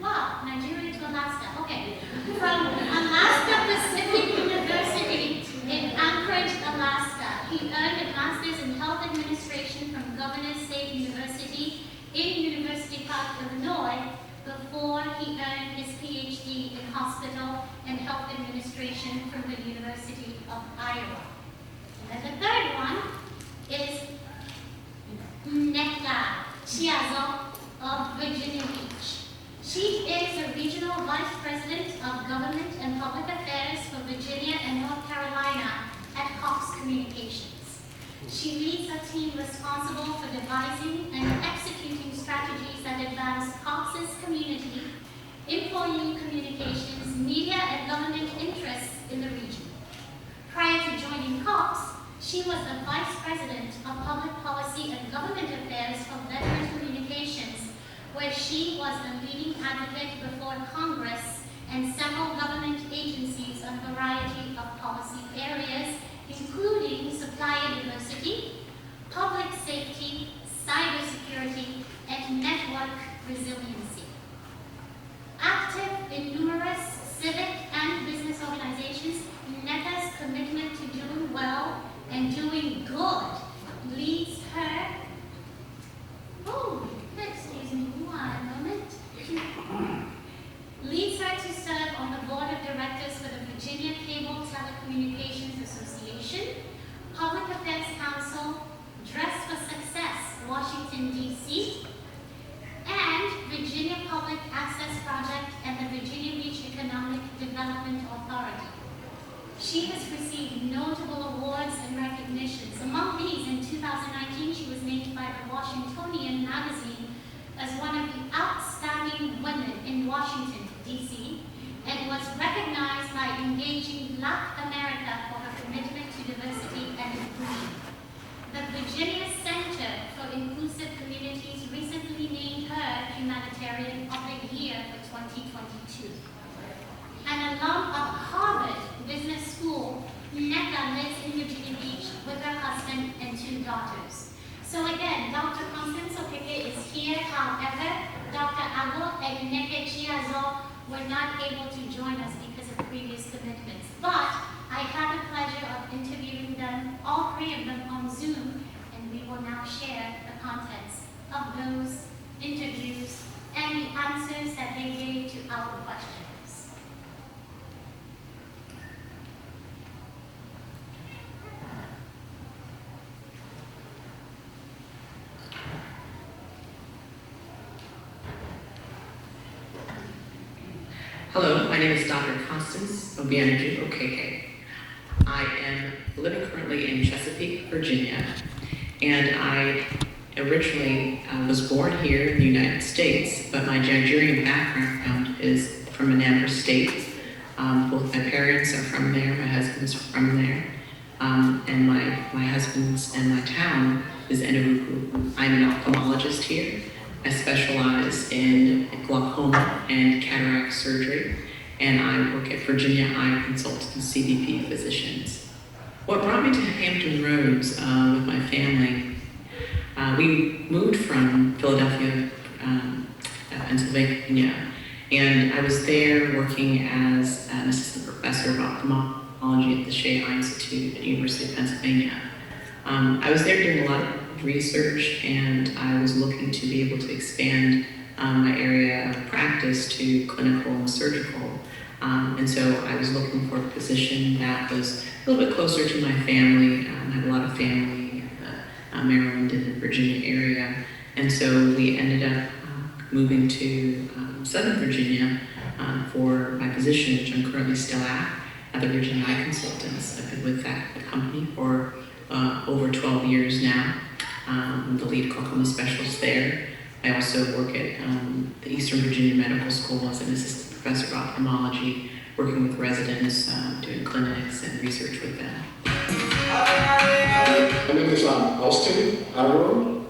Wow, Nigeria to Alaska, okay. From Alaska Pacific University in Anchorage, Alaska. He earned a master's in health administration from Governor State University in University Park, Illinois, before he earned his PhD in hospital and health administration from the University of Iowa. And then the third one is Nneka Chiazo of Virginia Beach. She is the Regional Vice President of Government and Public Affairs for Virginia and North Carolina at Cox Communications. She leads a team responsible for devising and executing strategies that advance Cox's community, employee communications, media, and government interests in the region. Prior to joining Cox, she was the Vice President of Public Policy and Government Affairs for Veteran Communications, where she was a leading advocate before Congress and several government agencies on a variety of policy areas, including supply diversity, public safety, cybersecurity, and network resiliency. Active in numerous civic and business organizations, Nneka's commitment to doing well and doing good leads her. Excuse me one moment. Leads her to serve on the board of directors for the Virginia Cable Telecommunications Association, Public Affairs Council, Dress for Success, Washington, D.C., and Virginia Public Access Project and the Virginia Beach Economic Development Authority. She has received notable awards and recognitions. Among these, in 2019, she was named by the Washingtonian magazine as one of the outstanding women in Washington, D.C., and was recognized by Engaging Black America for her commitment to diversity and inclusion. The Virginia Center for Inclusive Communities recently named her Humanitarian of the Year for 2022. An alum of Harvard Business School, Nneka lives in Virginia Beach with her husband and 2 daughters. So again, Dr. Constance Okeke is here. However, Dr. Ago and Nneka Chiazo were not able to join us because of previous commitments. But I had the pleasure of interviewing them, all 3 of them, on Zoom, and we will now share the contents of those interviews and the answers that they gave to our questions. Hello, my name is Dr. Constance Obianuju Okeke. I am living currently in Chesapeake, Virginia, and I originally was born here in the United States, but my Nigerian background is from Anambra State. Both my parents are from there, my husband's from there, and my husband's and my town is Enugu. I'm an ophthalmologist here. I specialize in glaucoma and cataract surgery, and I work at Virginia Eye Consultants, CBP physicians. What brought me to Hampton Roads with my family, we moved from Philadelphia, Pennsylvania, and I was there working as an assistant professor of ophthalmology at the Shea Eye Institute at the University of Pennsylvania. I was there doing a lot of research, and I was looking to be able to expand my area of practice to clinical and surgical. And so I was looking for a position that was a little bit closer to my family. I have a lot of family in the Maryland and the Virginia area. And so we ended up moving to Southern Virginia for my position, which I'm currently still at the Virginia Eye Consultants. I've been with that company for over 12 years now. I'm the lead glaucoma specialist there. I also work at the Eastern Virginia Medical School as an assistant professor of ophthalmology, working with residents, doing clinics and research with them. My name is Austin Arrow.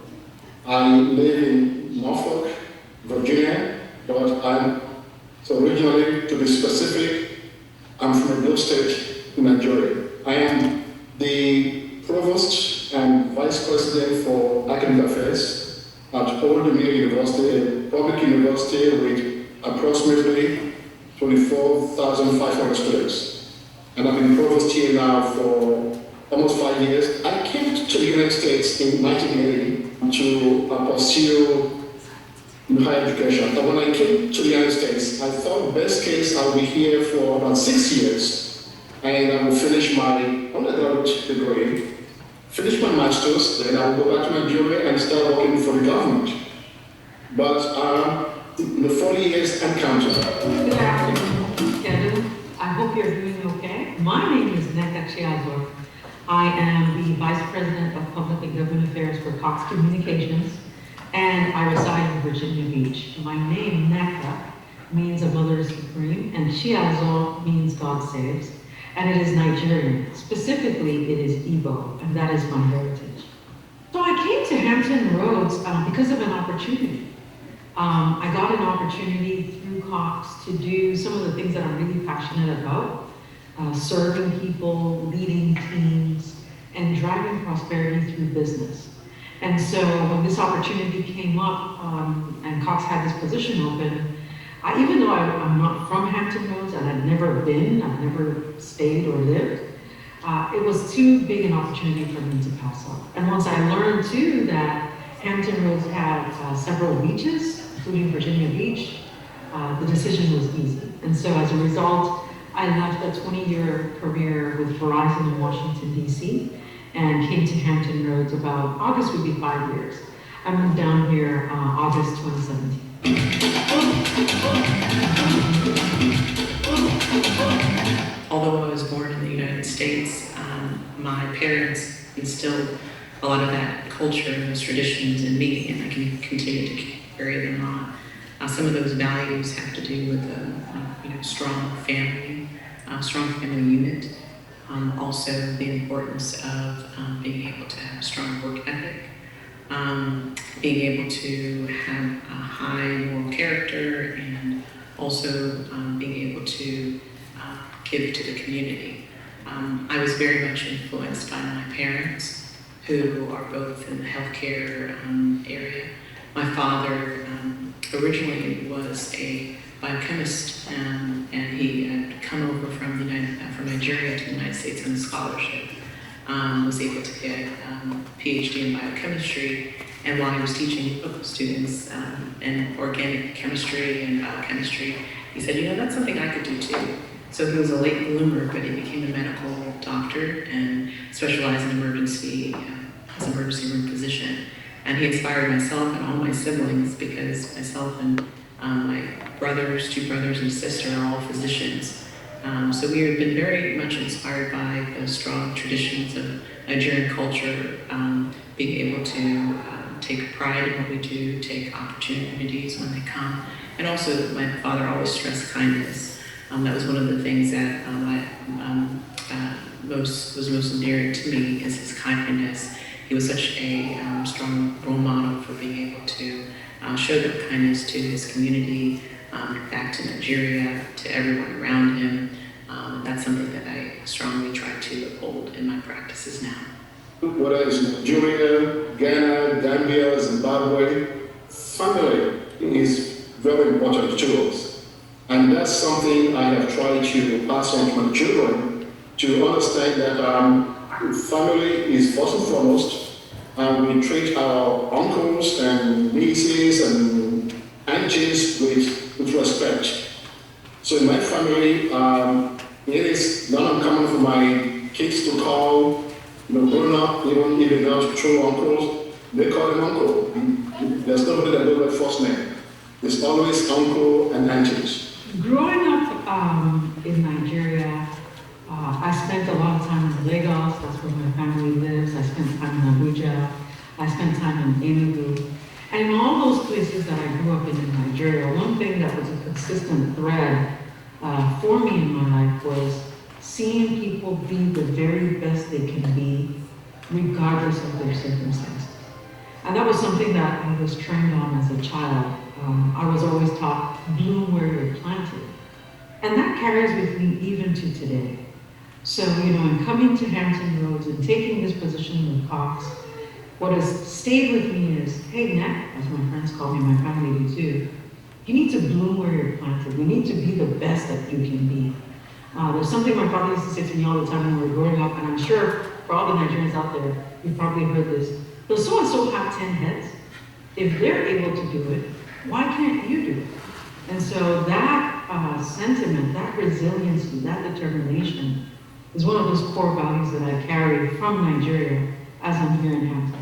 I live in Norfolk, Virginia, but originally, to be specific, I'm from a blue state in Nigeria. I am the Provost and Vice President for Academic Affairs at Oberndorf University, a public university with approximately 24,500 students. And I've been Provost here now for almost 5 years. I came to the United States in 1980 to pursue higher education. But when I came to the United States, I thought best case I'll be here for about 6 years and I will finish my undergraduate degree, finish my master's, then I will go back to Nigeria and start working for the government. But the 40 years I'm counting. Good afternoon, Kevin. I hope you're doing okay. My name is Neka Chiazor. I am the Vice President of Public and Government Affairs for Cox Communications, and I reside in Virginia Beach. My name, Neka, means a mother is supreme, and Chiazor means God saves, and it is Nigerian. Specifically, it is Igbo, and that is my heritage. So I came to Hampton Roads because of an opportunity. I got an opportunity through Cox to do some of the things that I'm really passionate about, serving people, leading teams, and driving prosperity through business. And so when this opportunity came up and Cox had this position open, even though I'm not from Hampton Roads and I've never stayed or lived, it was too big an opportunity for me to pass up. And once I learned too that Hampton Roads had several beaches, including Virginia Beach, the decision was easy. And so as a result, I left a 20-year career with Verizon in Washington, D.C., and came to Hampton Roads about August would be 5 years. I moved down here August 2017. Although I was born in the United States, my parents instilled a lot of that culture and those traditions in me, and I can continue to carry them on. Some of those values have to do with a strong family unit. Also the importance of being able to have a strong work ethic, being able to have a high moral character, and also being able to give to the community. I was very much influenced by my parents, who are both in the healthcare area. My father originally was a biochemist, and he had come over from Nigeria to the United States on a scholarship. Was able to get a PhD in biochemistry, and while he was teaching local students in organic chemistry and biochemistry, he said, that's something I could do too. So he was a late bloomer, but he became a medical doctor and specialized in emergency room physician. And he inspired myself and all my siblings, because myself and my two brothers and sister are all physicians. So we have been very much inspired by the strong traditions of Nigerian culture, being able to take pride in what we do, take opportunities when they come. And also, my father always stressed kindness. That was one of the things that was most endearing to me, is his kindness. He was such a strong role model for being able to show that kindness to his community, back to Nigeria, to everyone around him. That's something that I strongly try to uphold in my practices now. Whether it's Nigeria, Ghana, Gambia, Zimbabwe, family is very important to us. And that's something I have tried to pass on to my children, to understand that family is first and foremost, and we treat our uncles and nieces and aunties with respect. So in my family, it is not uncommon for my kids to call, growing up, even if they're not true uncles, they call them uncle. There's nobody that knows their first name. It's always uncle and aunties. Growing up in Nigeria, I spent a lot of time in Lagos. That's where my family lives. I spent time in Abuja. I spent time in Enugu. And in all those places that I grew up in Nigeria, one thing that was a consistent thread for me in my life was seeing people be the very best they can be, regardless of their circumstances. And that was something that I was trained on as a child. I was always taught, bloom where you're planted. And that carries with me even to today. So, in coming to Hampton Roads and taking this position with Cox, what has stayed with me is, hey, Neck, as my friends call me, my family do too, you need to bloom where you're planted. You need to be the best that you can be. There's something my father used to say to me all the time when we were growing up, and I'm sure for all the Nigerians out there, you've probably heard this. Does so-and-so have 10 heads? If they're able to do it, why can't you do it? And so that sentiment, that resiliency, that determination is one of those core values that I carry from Nigeria as I'm here in Hampton.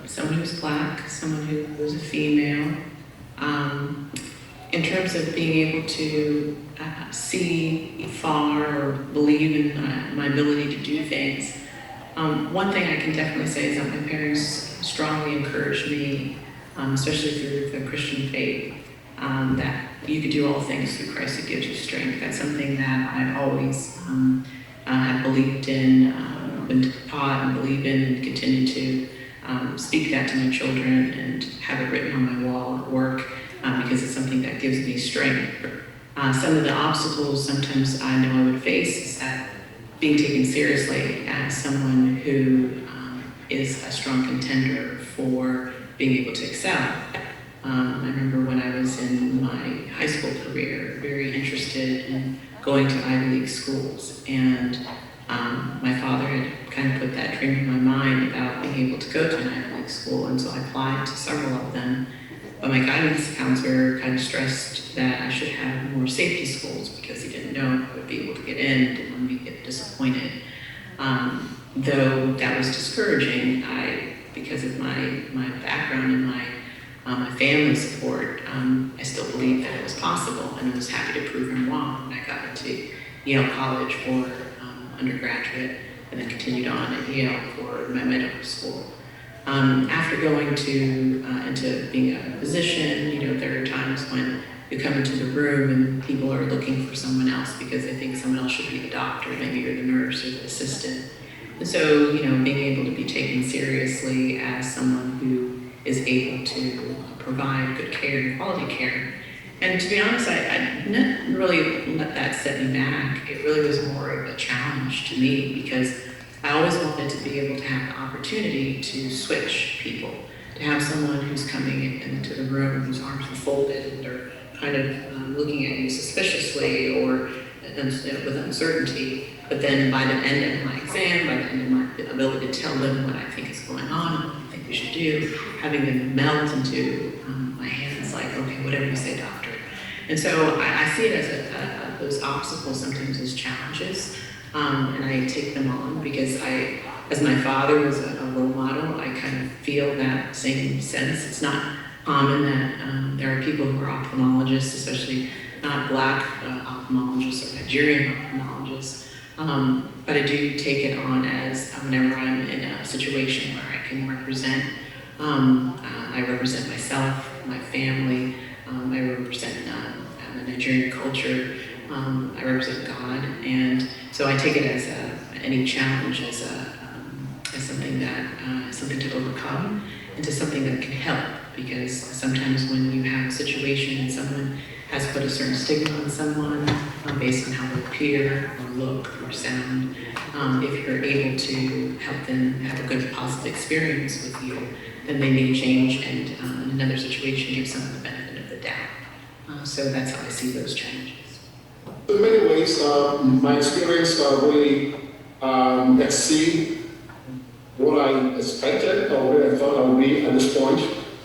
Someone who's Black, someone who's a female. In terms of being able to see far or believe in my ability to do things, one thing I can definitely say is that my parents strongly encouraged me, especially through the Christian faith, that you could do all things through Christ who gives you strength. That's something that I've always have believed in, been taught and believe in, and continue to speak that to my children and have it written on my wall at work because it's something that gives me strength. Some of the obstacles sometimes I know I would face is that being taken seriously as someone who is a strong contender for being able to excel. I remember when I was in my high school career, very interested in going to Ivy League schools, and my father had kind of put that dream in my mind about being able to go to an Ivy League school, and so I applied to several of them. But my guidance counselor kind of stressed that I should have more safety schools because he didn't know if I would be able to get in, didn't want me to get disappointed. Though that was discouraging, because of my background and my family support, I still believed that it was possible, and I was happy to prove him wrong. And I got into Yale College for undergraduate, and then continued on at Yale for my medical school. After going into being a physician, there are times when you come into the room and people are looking for someone else because they think someone else should be the doctor, maybe you're the nurse or the assistant. And so, being able to be taken seriously as someone who is able to provide good care and quality care. And to be honest, I didn't really let that set me back. It really was more of a challenge to me because I always wanted to be able to have the opportunity to switch people, to have someone who's coming into the room whose arms are folded and are kind of looking at you suspiciously or with uncertainty. But then by the end of my exam, by the end of my ability to tell them what I think is going on and what I think we should do, having them melt into my hands like, okay, whatever you say, doctor. And so I see it as those obstacles sometimes as challenges. And I take them on because as my father was a role model, I kind of feel that same sense. It's not common that there are people who are ophthalmologists, especially not Black ophthalmologists or Nigerian ophthalmologists. But I do take it on as whenever I'm in a situation where I can represent, I represent myself, my family, I represent the Nigerian culture, I represent God, and so I take it as any challenge as something that something to overcome, into something that can help. Because sometimes when you have a situation and someone has put a certain stigma on someone based on how they appear or look or sound, if you're able to help them have a good positive experience with you, then they may change and in another situation give someone the benefit of the doubt. So that's how I see those challenges. In many ways, my experience really exceed what I expected or where I thought I would be at this point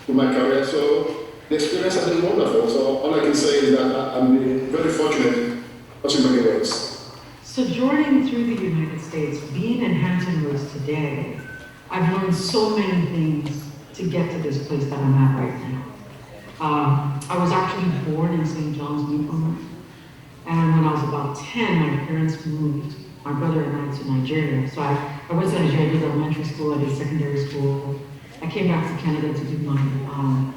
in my career. So the experience has been wonderful. So all I can say is that I'm very fortunate in many ways. Sojourning through the United States, being in Hampton Roads today, I've learned so many things to get to this place that I'm at right now. I was actually born in St. John's, Newfoundland, and when I was about 10, my parents moved, my brother and I, to Nigeria. So I went to Nigeria, I did elementary school, I did secondary school. I came back to Canada to do my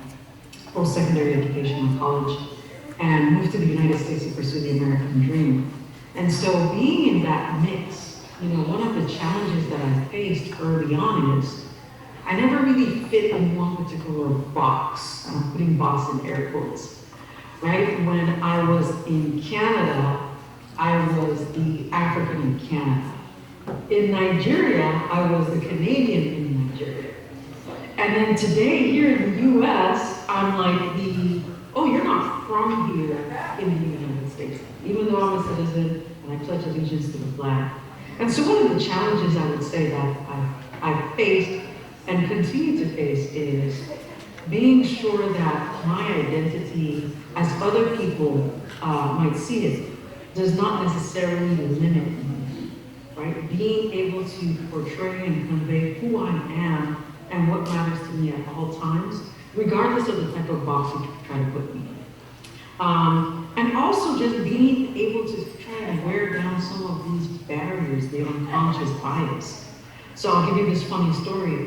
post-secondary education in college, and moved to the United States to pursue the American dream. And so being in that mix, you know, one of the challenges that I faced early on is I never really fit in one particular box. I'm putting box in air quotes, right? When I was in Canada, I was the African in Canada. In Nigeria, I was the Canadian in Nigeria. And then today, here in the US, I'm like oh, you're not from here in the United States, even though I'm a citizen and I pledge allegiance to the flag. And so one of the challenges I would say that I've faced and continue to face is being sure that my identity, as other people might see it, does not necessarily limit me, right? Being able to portray and convey who I am and what matters to me at all times, regardless of the type of box you try to put me in. And also just being able to try and wear down some of these barriers, the unconscious bias. So I'll give you this funny story.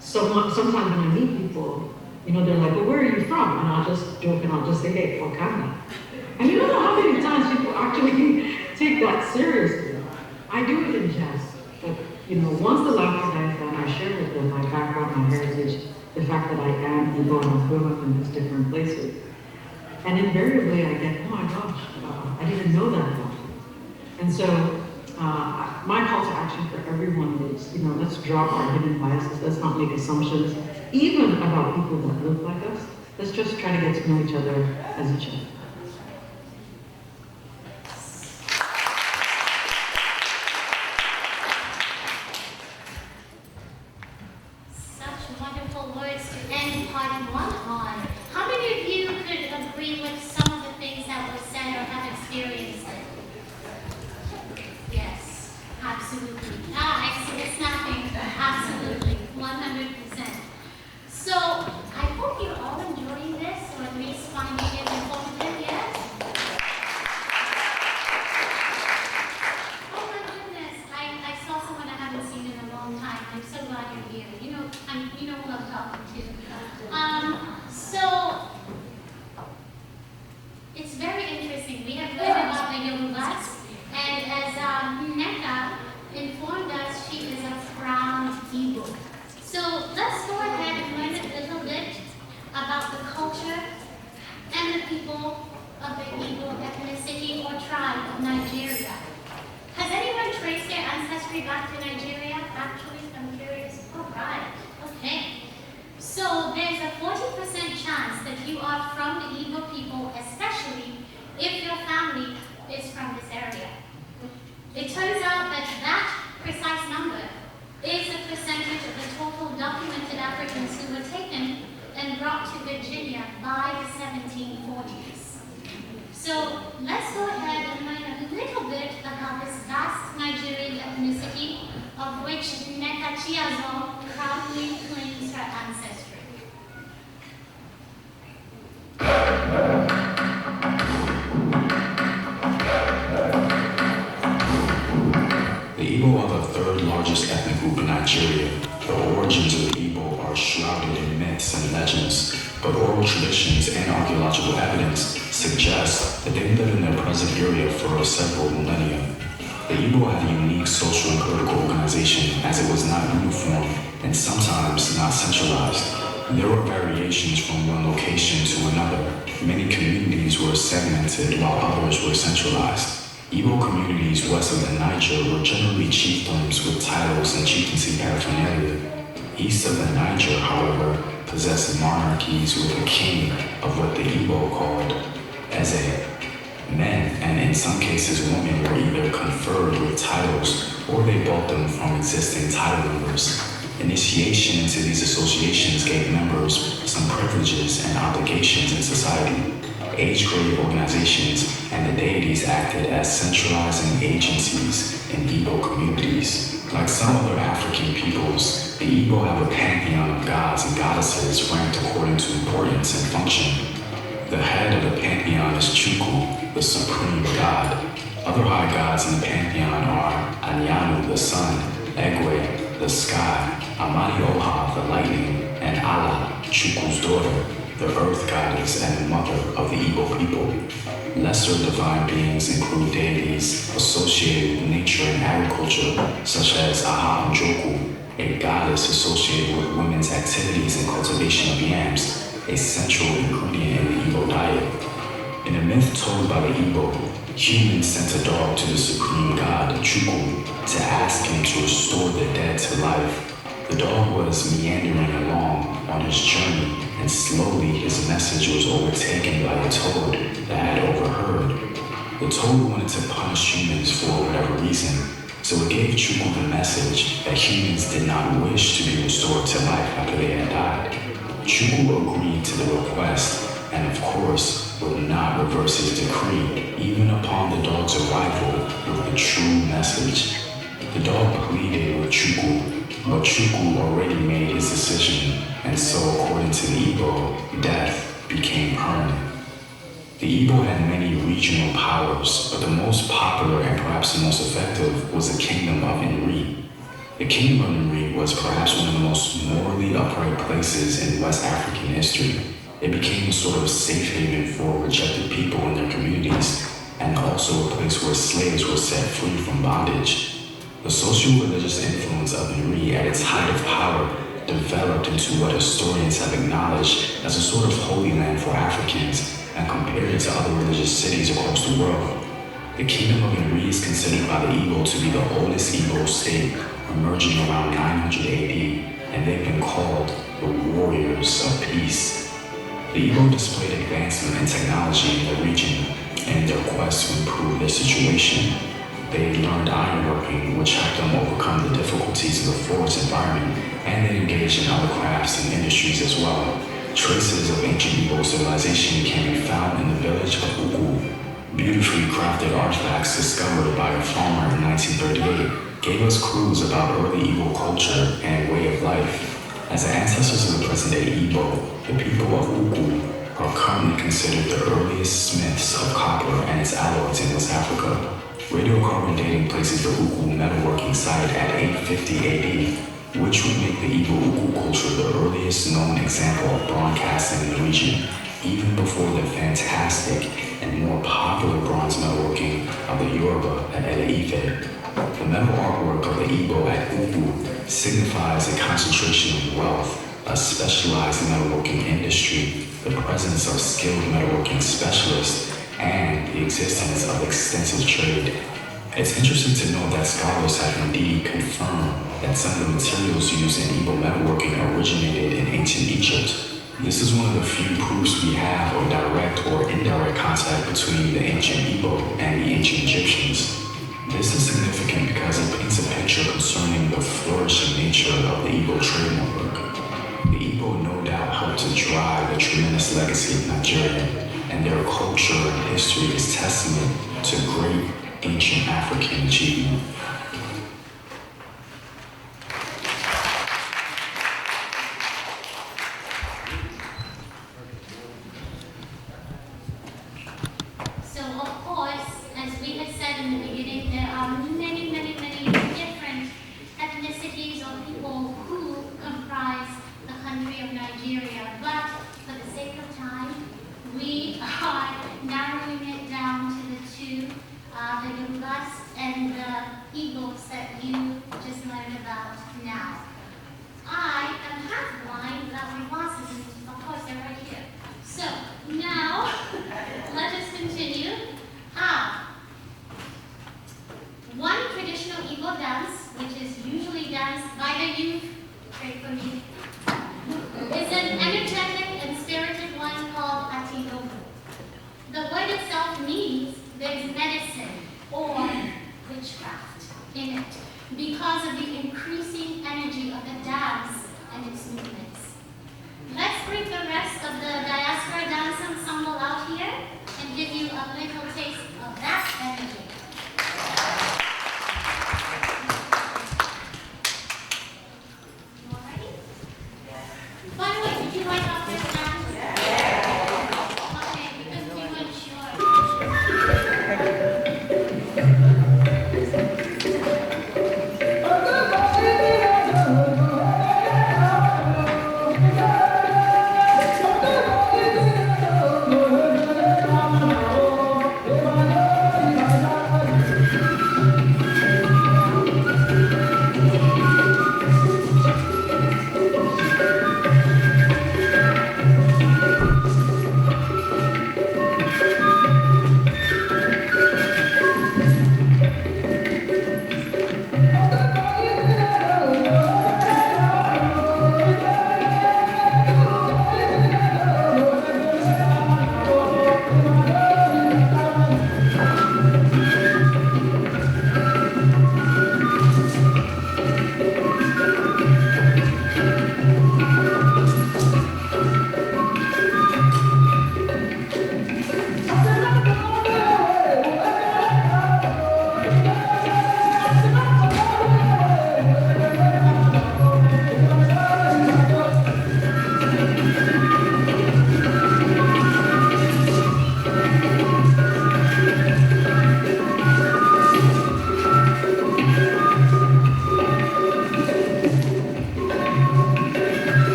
Sometimes when I meet people, you know, they're like, well, where are you from? And I'll just joke and I'll just say, hey, Wakanda. And you don't know how many times people actually take that seriously. I do it in jest. But, you know, once the laughter dies down, I share with them my background, my heritage, the fact that I am Igbo and I grew up in these different places. And invariably I get, oh my gosh, I didn't know that about you. And so my call to action for everyone is, you know, let's drop our hidden biases, let's not make assumptions, even about people that look like us. Let's just try to get to know each other as each other. While others were centralized. Igbo communities west of the Niger were generally chiefdoms with titles and chieftaincy paraphernalia. East of the Niger, however, possessed monarchies with a king of what the Igbo called Eze. Men, and in some cases women, were either conferred with titles or they bought them from existing title members. Initiation into these associations gave members some privileges and obligations in society. Age-grade organizations and the deities acted as centralizing agencies in Igbo communities. Like some other African peoples, the Igbo have a pantheon of gods and goddesses ranked according to importance and function. The head of the pantheon is Chukwu, the supreme god. Other high gods in the pantheon are Anyanu, the sun, Egwe, the sky, Amadi Oha, the lightning, and Ala, Chukwu's daughter, the earth goddess and the mother of the Igbo people. Lesser divine beings include deities associated with nature and agriculture, such as Aha Njoku, a goddess associated with women's activities and cultivation of yams, a central ingredient in the Igbo diet. In a myth told by the Igbo, humans sent a dog to the supreme god, Chukwu, to ask him to restore the dead to life. The dog was meandering along on his journey, and slowly his message was overtaken by a toad that had overheard. The toad wanted to punish humans for whatever reason, so it gave Chukwu the message that humans did not wish to be restored to life after they had died. Chukwu agreed to the request, and of course, would not reverse his decree, even upon the dog's arrival with the true message. The dog pleaded with Chukwu, but Chukwu already made his decision, and so according to the Igbo, death became permanent. The Igbo had many regional powers, but the most popular and perhaps the most effective was the kingdom of Nri. The kingdom of Nri was perhaps one of the most morally upright places in West African history. It became a sort of safe haven for rejected people in their communities, and also a place where slaves were set free from bondage. The socio-religious influence of Nri at its height of power developed into what historians have acknowledged as a sort of holy land for Africans and compared it to other religious cities across the world. The kingdom of Nri is considered by the Igbo to be the oldest Igbo state, emerging around 900 AD, and they've been called the warriors of peace. The Igbo displayed advancement in technology in the region and their quest to improve their situation. They learned ironworking, which helped them overcome the difficulties of the forest environment, and they engaged in other crafts and industries as well. Traces of ancient Igbo civilization can be found in the village of Ugu. Beautifully crafted artifacts discovered by a farmer in 1938 gave us clues about early Igbo culture and way of life. As the ancestors of the present-day Igbo, the people of Ugu are currently considered the earliest smiths of copper and its alloys in West Africa. Radiocarbon dating places the Ugu metalworking site at 850 AD, which would make the Igbo Ugu culture the earliest known example of bronze casting in the region, even before the fantastic and more popular bronze metalworking of the Yoruba at Ele-Ife. The metal artwork of the Igbo at Ugu signifies a concentration of wealth, a specialized metalworking industry, the presence of skilled metalworking specialists, and the existence of extensive trade. It's interesting to note that scholars have indeed confirmed that some of the materials used in Igbo metalworking originated in ancient Egypt. This is one of the few proofs we have of direct or indirect contact between the ancient Igbo and the ancient Egyptians. This is significant because it paints a picture concerning the flourishing nature of the Igbo trade network. The Igbo no doubt helped to drive the tremendous legacy of Nigeria, and their culture and history is testament to great ancient African achievement. So of course, as we had said in the beginning, there are many different ethnicities or people who comprise the country of Nigeria, but for the sake of time, we are narrowing it down to the two, the Yorubas and the Igbos that you just learned about now. I am half blind without my glasses, and of course they're right here. So now, let us continue. One traditional Igbo dance, which is usually danced by the youth, pray for me, is an energetic and spirited one called Atidobu. The word itself means there's medicine or witchcraft in it. because of the increasing energy of the dance and its movements. Let's bring the rest of the Diaspora Dance Ensemble out here and give you a little taste of that energy. You all ready? By the way, did you like our first dance? Okay, because we weren't sure.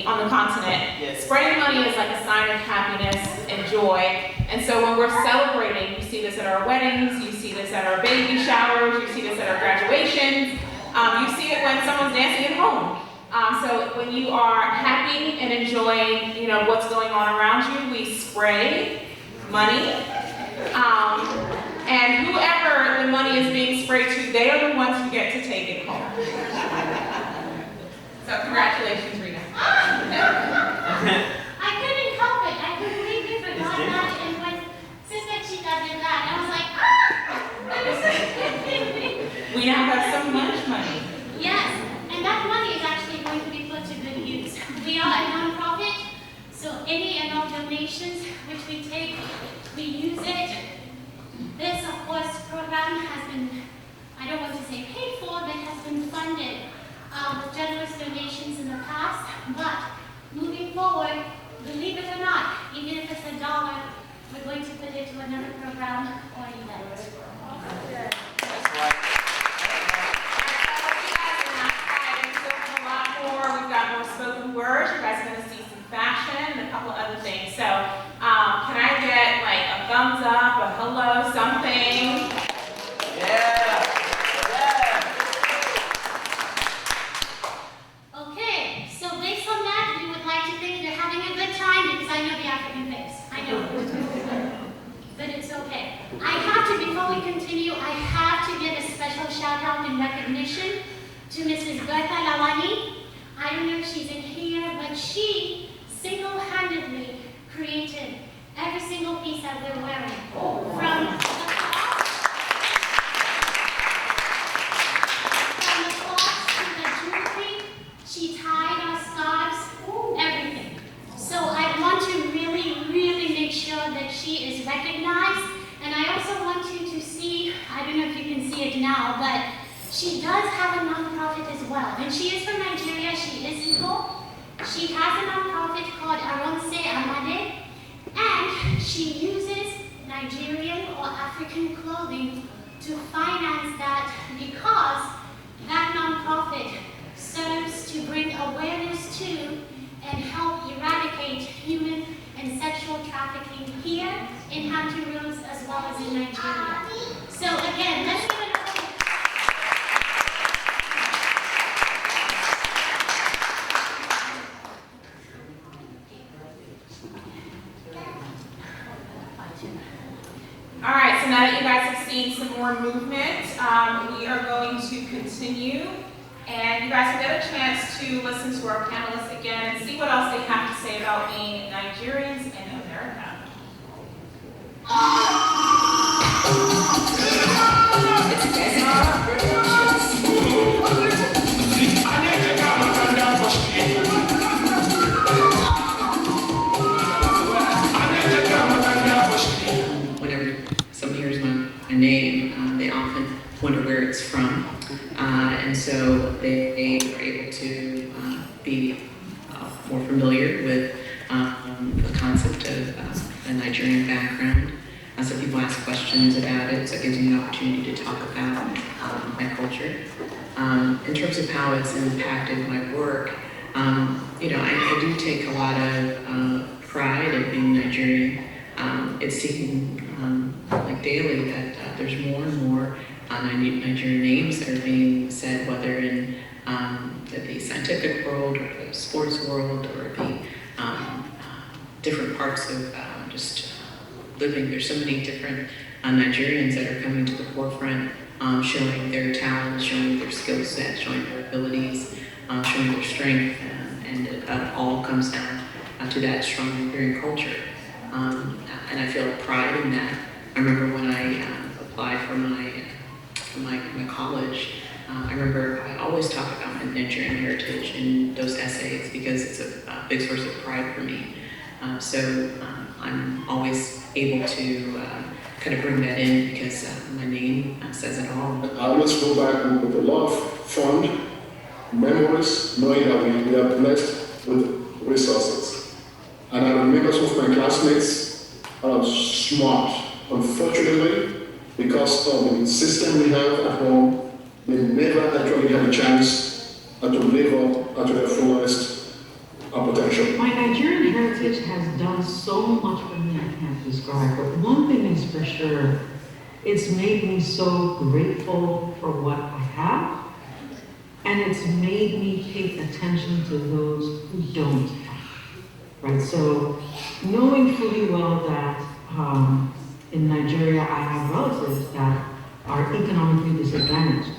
On the continent, spreading money is like a sign of happiness and joy. And so when we're celebrating, you see this at our weddings, you see this at our baby showers, you see this at our graduations, you see it when someone's dancing at home. So when you are happy and enjoying, what's going on around you, we spray money. And whoever the money is being sprayed to, they are the ones who get to take it home. So congratulations, Rita. I couldn't help it. I completely forgot that, and when Sister Chica did that, I was like, We now have so much money. Yes, and that money is actually going to be put to good use. We are a nonprofit, so any and all donations which we take, we use it. This, of course, program has been, I don't want to say paid for, but has been funded with generous donations in the past. But moving forward, believe it or not, even if it's $1, we're going to put it to another program or event. That's right. A lot more. We've got more spoken words. You guys are going to see some fashion and a couple of other things. So, can I get like a thumbs up, a hello, something? Yeah. Okay, so based on that, we would like to think you're having a good time because I know the African face. know. But it's okay. I have to, before we continue, I have to give a special shout out and recognition to Mrs. Bertha Lawani. I don't know if she's in here, but she single-handedly created every single piece that we're wearing. From the cloths to the jewelry, she tied our scarves, everything. So I want to really, really make sure that she is recognized. And I also want you to see, I don't know if you can see it now, but she does have a nonprofit as well. And she is from Nigeria, she is Igbo. She has a nonprofit called Aronse Amade, and she uses Nigerian or African clothing to finance that because that nonprofit serves to bring awareness to and help eradicate human and sexual trafficking here in Hampton Roads as well as in Nigeria. So again, let's give it a All right, so now that you guys have seen some more movement, we are going to continue. And you guys will get a chance to listen to our panelists again and see what else they have to say about being Nigerians in America. Whenever someone hears my name, they often wonder where it's from. And so they are able to be more familiar with the concept of a Nigerian background. So people ask questions about it, so it gives me an opportunity to talk about my culture. In terms of how it's impacted my work, I do take a lot of pride in being Nigerian. It's seeming like daily that there's more and more Nigerian names that are being said, whether in the scientific world or the sports world or the different parts of just living. There's so many different Nigerians that are coming to the forefront, showing their talents, showing their skill sets, showing their abilities, showing their strength, and it all comes down to that strong Nigerian culture. And I feel pride in that. I remember when I applied for my college, I remember I always talk about my Nigerian heritage in those essays because it's a big source of pride for me. So I'm always able to kind of bring that in because my name says it all. I always go back with a lot of fond memories, knowing that we are blessed with resources. And I remember some of my classmates are smart. Unfortunately, because of the system we have at home, they never actually had a chance to live up to their fullest potential. My Nigerian heritage has done so much for me I can't describe, but one thing is for sure, it's made me so grateful for what I have, and it's made me pay attention to those who don't have, right? So knowing fully well that in Nigeria I have relatives that are economically disadvantaged,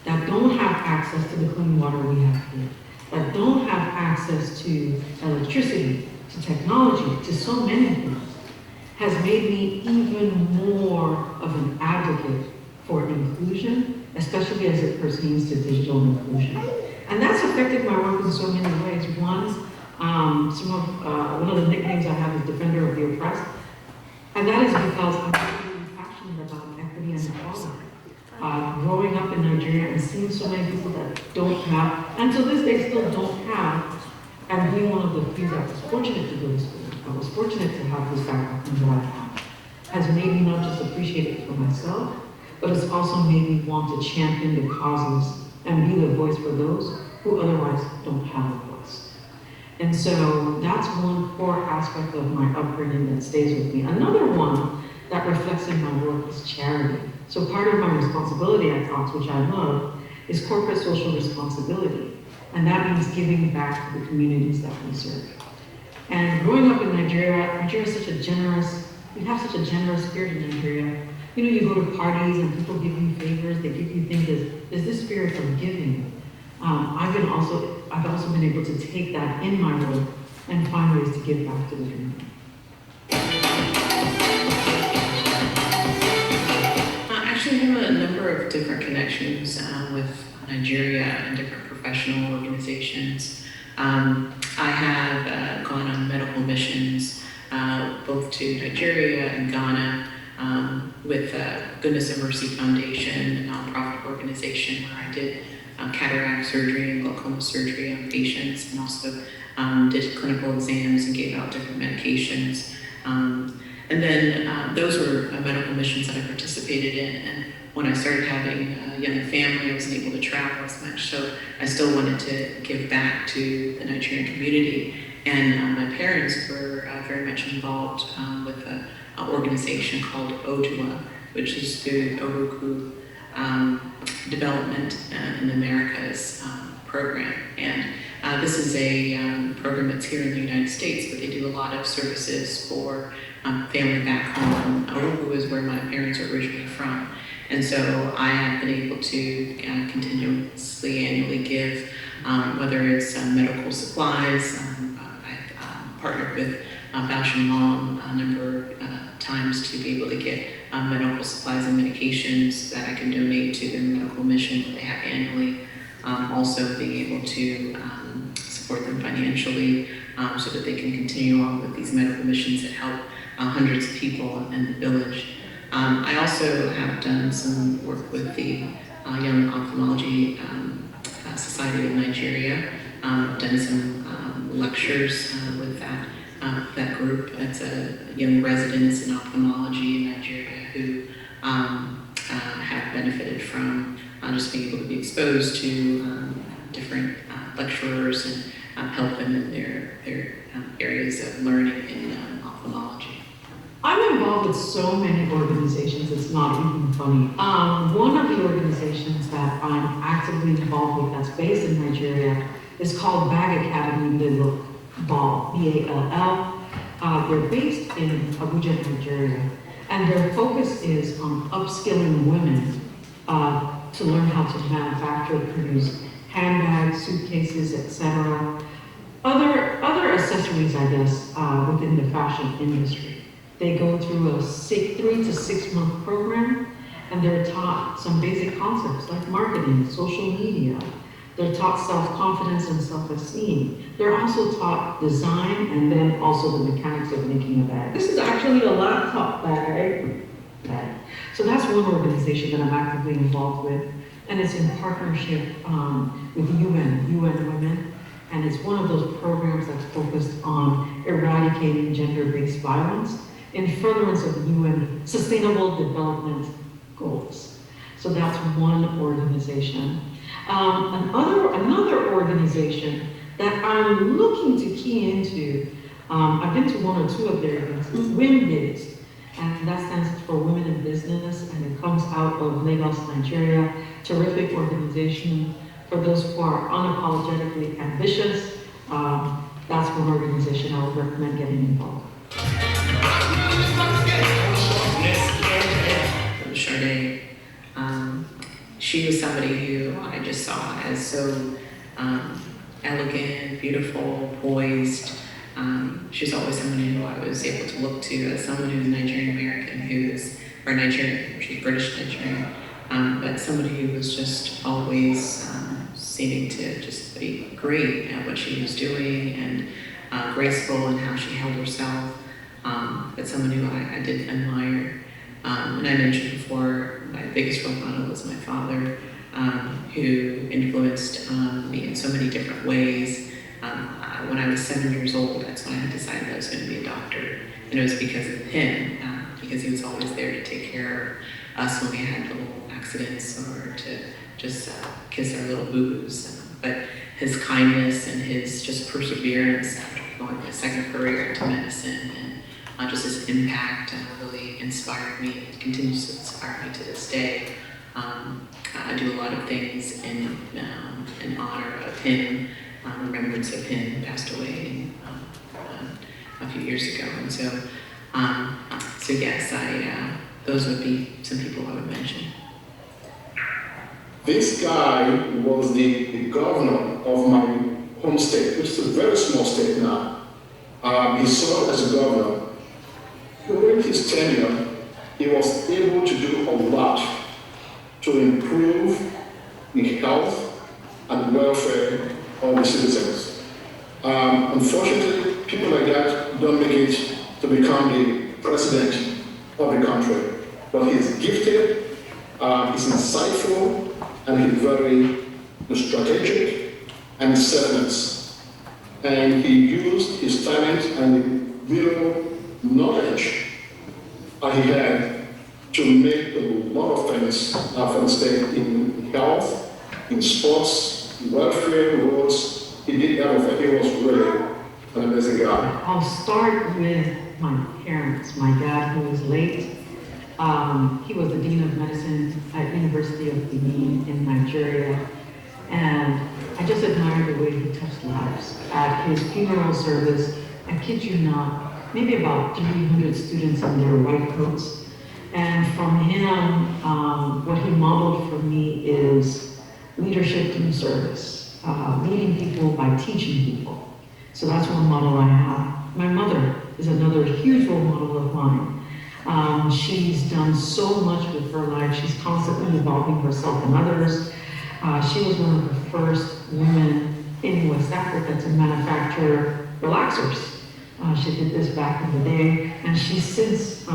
that don't have access to the clean water we have here, that don't have access to electricity, to technology, to so many things, has made me even more of an advocate for inclusion, especially as it pertains to digital inclusion. And that's affected my work in so many ways. One of the nicknames I have is Defender of the Oppressed, and that is because I'm really passionate about equity and equality. Growing up in Nigeria and seeing so many people that don't have, and to this day still don't have, and being one of the few that was fortunate to go to school, I was fortunate to have this background that I have, has made me not just appreciate it for myself, but it's also made me want to champion the causes and be the voice for those who otherwise don't have a voice. And so that's one core aspect of my upbringing that stays with me. Another one that reflects in my work is charity. So part of my responsibility at Cox, which I love, is corporate social responsibility. And that means giving back to the communities that we serve. And growing up in Nigeria, Nigeria is such a generous, we have such a generous spirit in Nigeria. You know, you go to parties and people give you favors, they give you things. There's this spirit of giving. I've also been able to take that in my work and find ways to give back to the community. Actually, I have a number of different connections with Nigeria and different professional organizations. I have gone on medical missions both to Nigeria and Ghana with Goodness and Mercy Foundation, a nonprofit organization where I did cataract surgery and glaucoma surgery on patients, and also did clinical exams and gave out different medications. And then those were medical missions that I participated in. And when I started having a young family, I wasn't able to travel as much, so I still wanted to give back to the Nigerian community. And my parents were very much involved with an organization called ODUA, which is the Oruku Development in the Americas program. And this is a program that's here in the United States, but they do a lot of services for family back home. Oruku is where my parents are originally from. And so I have been able to continuously annually give, whether it's medical supplies. I've partnered with Bausch & Lomb a number of times to be able to get medical supplies and medications that I can donate to their medical mission that they have annually. Also being able to support them financially so that they can continue on with these medical missions that help hundreds of people in the village. I also have done some work with the Young Ophthalmology Society of Nigeria. Done some lectures with that group. It's a young residents in ophthalmology in Nigeria who have benefited from just being able to be exposed to different lecturers and help them in their areas of learning in ophthalmology. I'm involved with so many organizations, it's not even funny. One of the organizations that I'm actively involved with that's based in Nigeria is called Bag Academy Little Ball, B-A-L-L. They're based in Abuja, Nigeria, and their focus is on upskilling women to learn how to manufacture, produce handbags, suitcases, etc. Other accessories, I guess, within the fashion industry. They go through a 3 to 6 month program, and they're taught some basic concepts like marketing, social media. They're taught self-confidence and self-esteem. They're also taught design and then also the mechanics of making a bag. This is actually a laptop bag. So that's one organization that I'm actively involved with, and it's in partnership with UN Women, and it's one of those programs that's focused on eradicating gender-based violence in furtherance of UN Sustainable Development Goals. So that's one organization. Another organization that I'm looking to key into, I've been to 1 or 2 of their events, is WIMBIZ, and that stands for Women in Business, and it comes out of Lagos, Nigeria. Terrific organization for those who are unapologetically ambitious. That's one organization I would recommend getting involved. Sade, she was somebody who I just saw as so elegant, beautiful, poised. She's always someone who I was able to look to as someone who's Nigerian American, or Nigerian, she's British Nigerian, but somebody who was just always seeming to just be great at what she was doing and graceful in how she held herself, but someone who I did admire. And I mentioned before, my biggest role model was my father, who influenced me in so many different ways. When I was 7 years old, that's when I decided I was going to be a doctor. And it was because of him, because he was always there to take care of us when we had little accidents or to just kiss our little boo-boos. But his kindness and his just perseverance after going a second career into medicine and just his impact really inspired me. It continues to inspire me to this day. I do a lot of things in honor of him, remembrance of him. Passed away a few years ago. And so, so yes, those would be some people I would mention. This guy was the governor of my home state, which is a very small state now. He served as a governor. During his tenure, he was able to do a lot to improve the health and welfare of the citizens. Unfortunately, people like that don't make it to become the president of the country. But he's gifted, he's insightful, and he's very strategic and selfless. And he used his talent and the little knowledge he had to make a lot of things for the state in health, in sports, welfare, roads. He did everything. He was really an amazing guy. I'll start with my parents. My dad, who was late, he was the Dean of Medicine at University of Benin in Nigeria. And I just admire the way he touched lives. At his funeral service, I kid you not, maybe about 300 students in their white coats. And from him, what he modeled for me is leadership through service, leading people by teaching people. So that's one model I have. My mother is another huge role model of mine. She's done so much with her life. She's constantly evolving herself and others. She was one of the first women in West Africa to manufacture relaxers. She did this back in the day, and she's since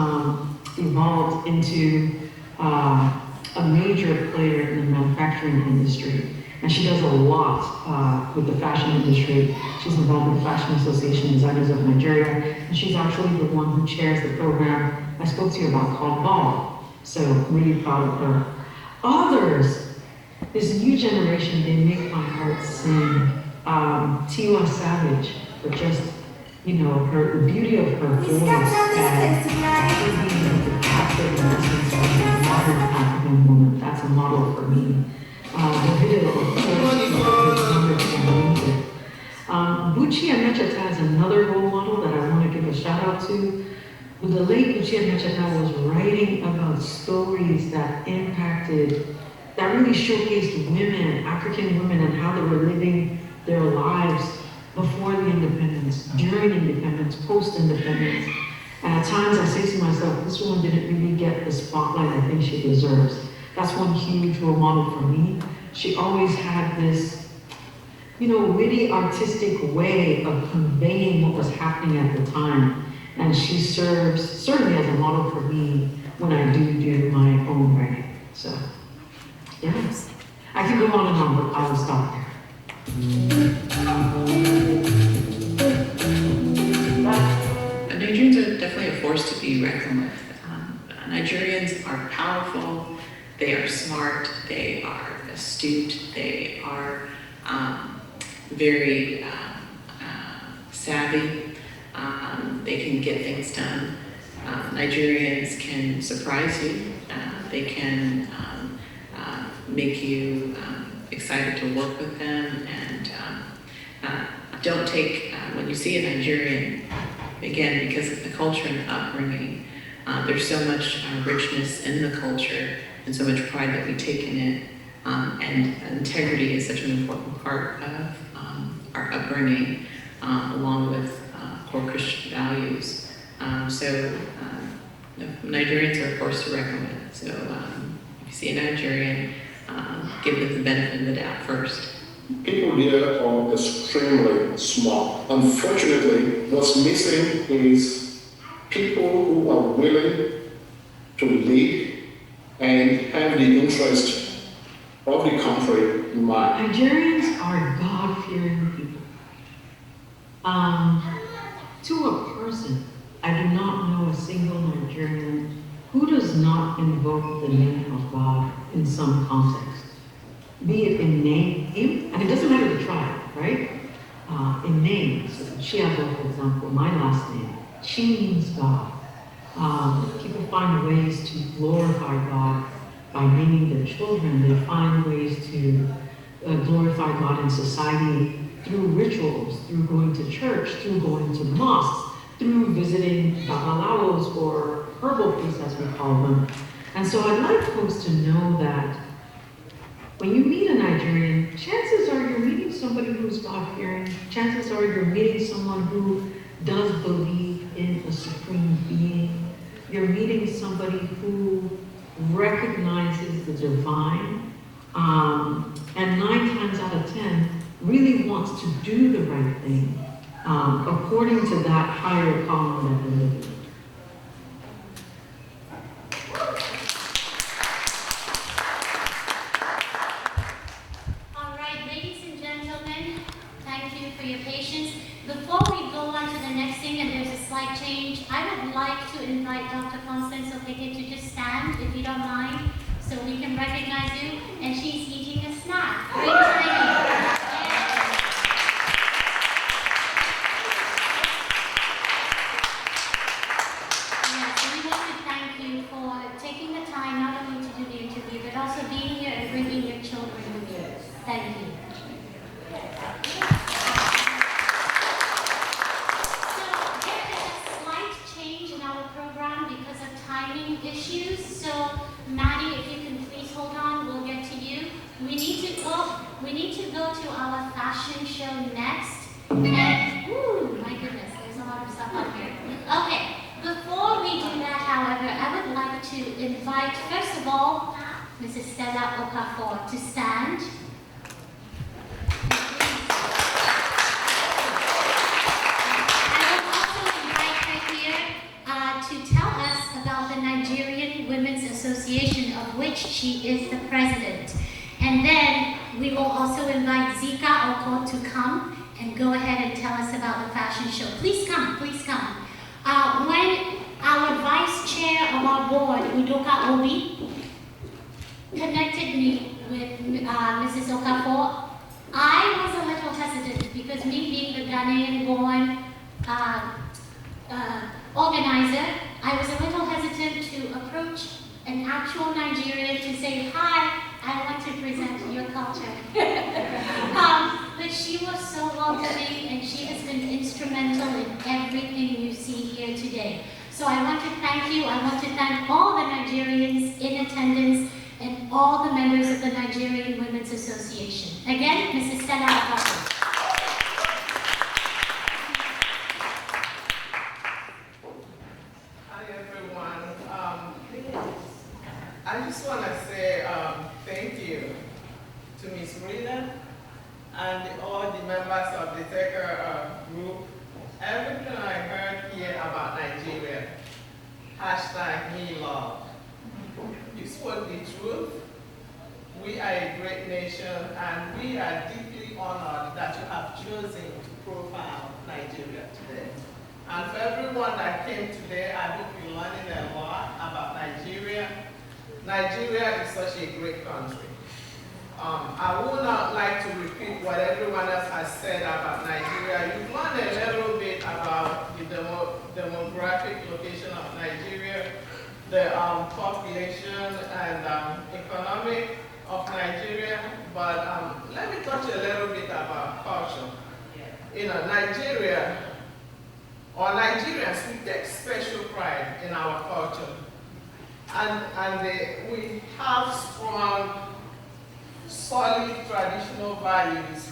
evolved into a major player in the manufacturing industry. And she does a lot with the fashion industry. She's involved with the Fashion Association Designers of Nigeria, and she's actually the one who chairs the program I spoke to you about called Ball. So I'm really proud of her. Others, this new generation, they make my heart sing. Tiwa Savage, for just, the beauty of her voice and being able to capture the essence of the modern African woman. That's a model for me. The video, of course, is wonderful. Buchi Emecheta is another role model that I want to give a shout out to. The late Buchi Emecheta was writing about stories that impacted, that really showcased women, African women, and how they were living their lives before the independence, during independence, post-independence. And at times I say to myself, this woman didn't really get the spotlight I think she deserves. That's one huge role model for me. She always had this, witty, artistic way of conveying what was happening at the time. And she serves certainly as a model for me when I do my own writing. So, yes. I could go on and on, but I will stop there. Nigerians are definitely a force to be reckoned with. Nigerians are powerful, they are smart, they are astute, they are very savvy, they can get things done. Nigerians can surprise you, they can make you excited to work with them, and don't take, when you see a Nigerian, again, because of the culture and the upbringing, there's so much richness in the culture and so much pride that we take in it, and integrity is such an important part of our upbringing, along with core Christian values. Nigerians are a force to reckon with. So if you see a Nigerian, give them the benefit of the doubt first. People there are extremely smart. Unfortunately, what's missing is people who are willing to lead and have the interest of the country in mind. Nigerians are God-fearing people. To a person, I do not know a single Nigerian who does not invoke the name of God in some context. Be it in name, and it doesn't matter the tribe, right? In name, so Chiago, for example, my last name, Chi means God. People find ways to glorify God by naming their children. They find ways to glorify God in society through rituals, through going to church, through going to mosques, through visiting babalawos, or herbal priests as we call them. And so I'd like folks to know that when you meet a Nigerian, chances are you're meeting somebody who's God-fearing. Chances are you're meeting someone who does believe in a supreme being. You're meeting somebody who recognizes the divine, and 9 times out of 10 really wants to do the right thing according to that higher calling that they're living. All right, ladies and gentlemen, thank you for your patience. Before we go on to the next thing, and there's a slight change, I would like to invite Dr. Constance Okeke to just stand, if you don't mind, so we can recognize you. And she's eating a snack. Very tiny. Yes, we want to thank you for taking the time not only to do the interview, but also being here and bringing your children with you. Thank you. Because of timing issues. So, Maddie, if you can please hold on, we'll get to you. We need to go to our fashion show next. And, ooh, my goodness, there's a lot of stuff up here. Okay, before we do that, however, I would like to invite, first of all, Mrs. Stella Okafor to stand. To tell us about the Nigerian Women's Association, of which she is the president. And then we will also invite Zika Oko to come and go ahead and tell us about the fashion show. Please come, please come. When our vice chair of our board, Udoka Obi, connected me with Mrs. Okafor, I was a little hesitant because me being the Ghanaian-born organizer, I was a little hesitant to approach an actual Nigerian to say, hi, I want to present your culture. But she was so welcoming, and she has been instrumental in everything you see here today. So I want to thank you. I want to thank all the Nigerians in attendance and all the members of the Nigerian Women's Association. Again, Mrs. Stella Okafor. I just want to say thank you to Ms. Rita and all the members of the TACA group. Everything I heard here about Nigeria, #MeLove. You spoke the truth. We are a great nation, and we are deeply honored that you have chosen to profile Nigeria today. And for everyone that came today, I hope you're learning a lot about Nigeria. Nigeria is such a great country. I would not like to repeat what everyone else has said about Nigeria. You've learned a little bit about the demographic location of Nigeria, the population and economic of Nigeria, but let me touch a little bit about culture. You know, Nigeria, or Nigerians, we take special pride in our culture. And we have strong, solid traditional values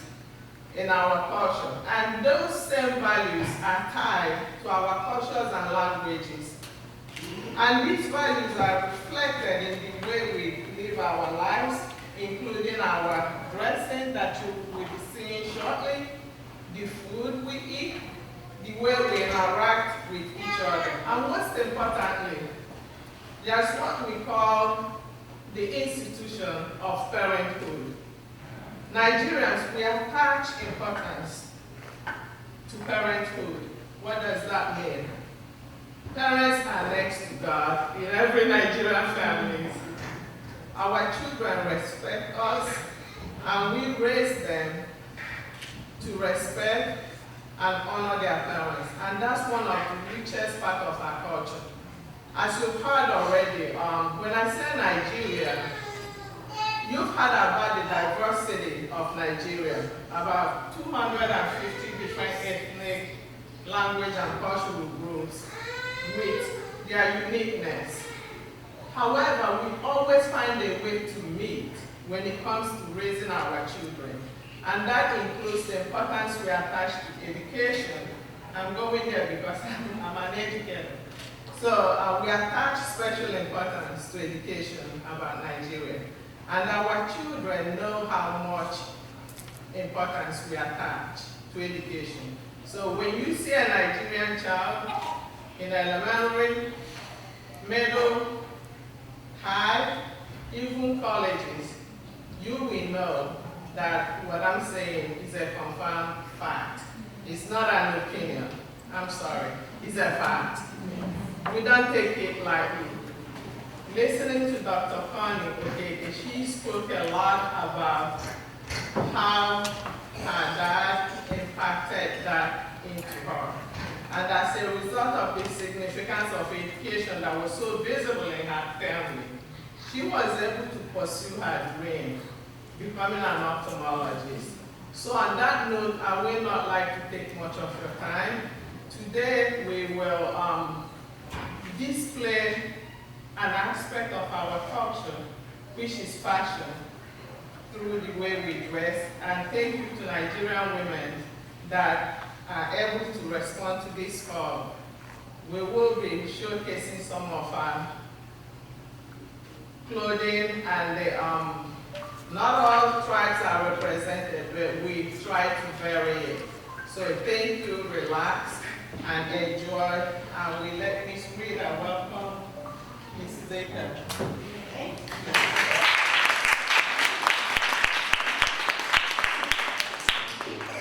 in our culture. And those same values are tied to our cultures and languages. And these values are reflected in the way we live our lives, including our dressing that you will be seeing shortly, the food we eat, the way we interact with each other. And most importantly, there's what we call the institution of parenthood. Nigerians, we attach importance to parenthood. What does that mean? Parents are next to God in every Nigerian family. Our children respect us, and we raise them to respect and honor their parents. And that's one of the richest parts of our culture. As you've heard already, when I say Nigeria, you've heard about the diversity of Nigeria, about 250 different ethnic language, and cultural groups with their uniqueness. However, we always find a way to meet when it comes to raising our children. And that includes the importance we attach to education. I'm going there because I'm an educator. So we attach special importance to education about Nigeria. And our children know how much importance we attach to education. So when you see a Nigerian child in elementary, middle, high, even colleges, you will know that what I'm saying is a confirmed fact. It's not an opinion. I'm sorry. It's a fact. We don't take it lightly. Listening to Dr. Connie, okay, she spoke a lot about how her dad impacted that into her. And as a result of the significance of education that was so visible in her family, she was able to pursue her dream, becoming an ophthalmologist. So on that note, I will not like to take much of your time. Today we will display an aspect of our culture, which is fashion, through the way we dress. And thank you to Nigerian women that are able to respond to this call. We will be showcasing some of our clothing, and not all tribes are represented, but we try to vary it. So thank you, relax, and enjoy. And we let Ms. Rita welcome Ms. Zeka.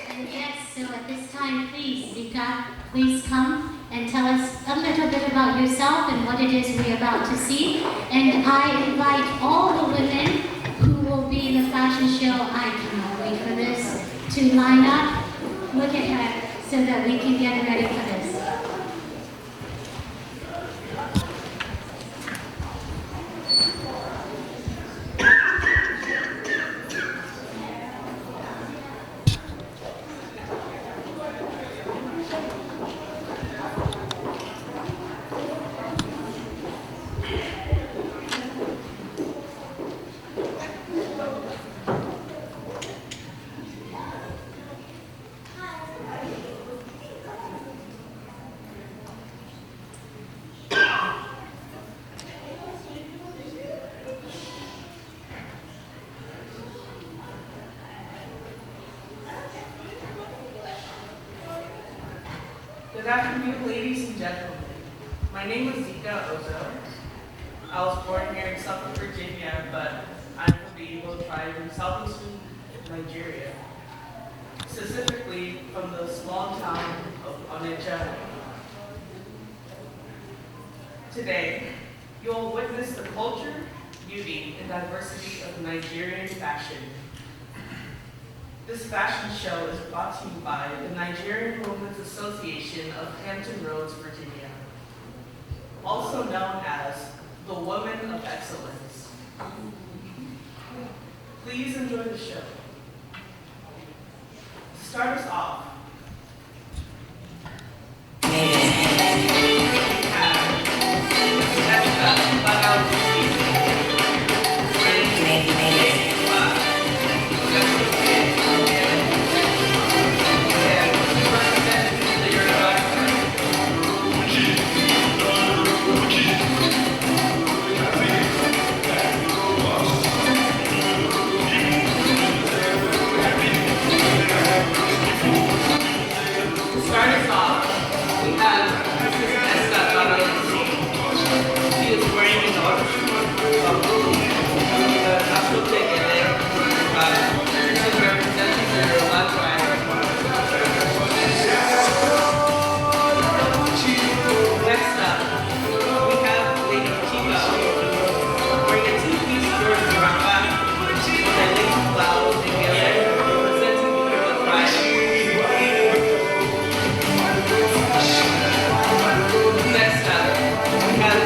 And yes, so at this time, please, Zika, please come and tell us a little bit about yourself and what it is we're about to see. And I invite all the women who will be in the fashion show, I cannot wait for this, to line up, look at her, so that we can get ready for this. Good afternoon, ladies and gentlemen. My name is Zika Ozo. I was born here in Suffolk, Virginia, but I'm from the Igbo tribe in southeastern Nigeria, specifically from the small town of Onitsha. Today, you'll witness the culture, beauty, and diversity of Nigerian fashion. This fashion show is brought to you by the Nigerian Women's Association of Hampton Roads, Virginia, also known as the Women of Excellence. Please enjoy the show. To start us off,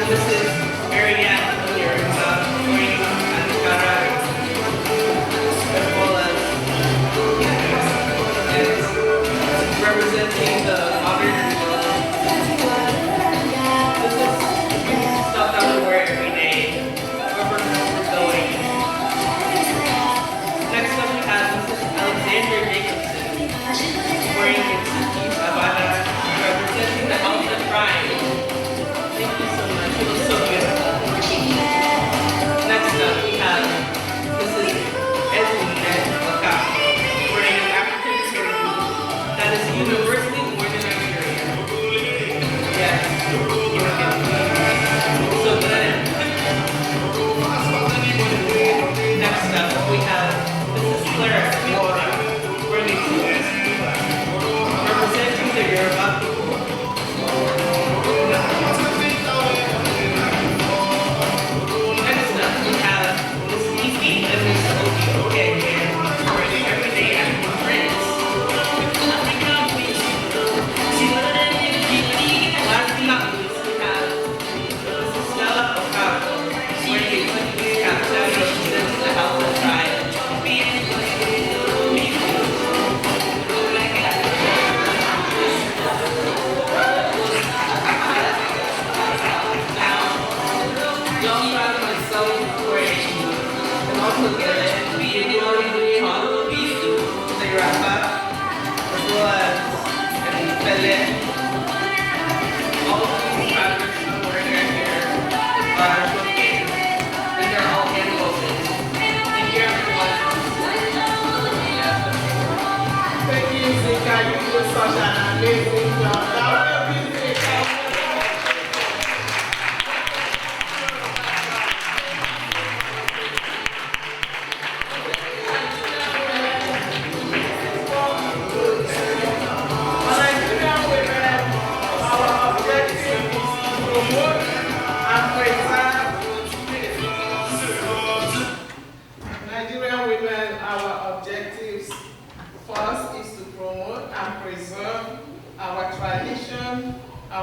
Mrs. Meyera here, wearing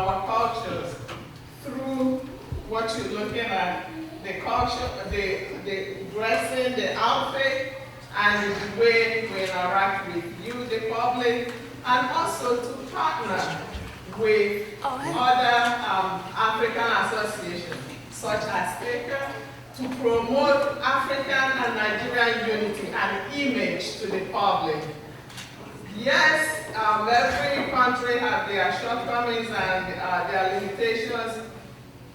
our cultures through what you're looking at, the culture, the dressing, the outfit, and the way we interact with you, the public, and also to partner with other African associations, such as TACA, to promote African and Nigerian unity and image to the public. Yes, every country has their shortcomings and their limitations.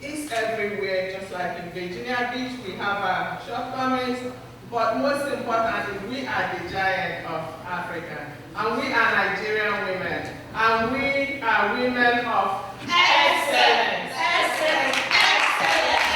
It's everywhere, just like in Virginia Beach, we have our shortcomings, but most importantly, we are the giant of Africa, and we are Nigerian women, and we are women of excellence, excellence, excellence.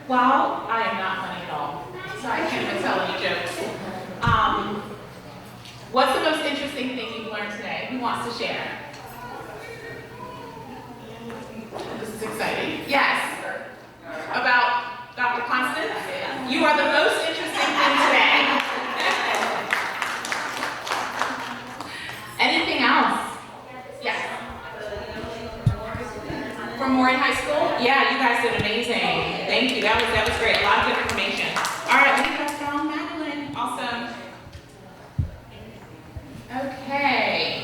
Well, I am not funny at all, so I can't even tell any jokes. What's the most interesting thing you've learned today? Who wants to share? This is exciting. Yes. About Dr. Constance? You are the most interesting thing today. Anything else? Yes. From Morehead High School? Yeah, you guys did amazing. Thank you. That was great. A lot of good information. All right, we got from Madeline. Awesome. Okay.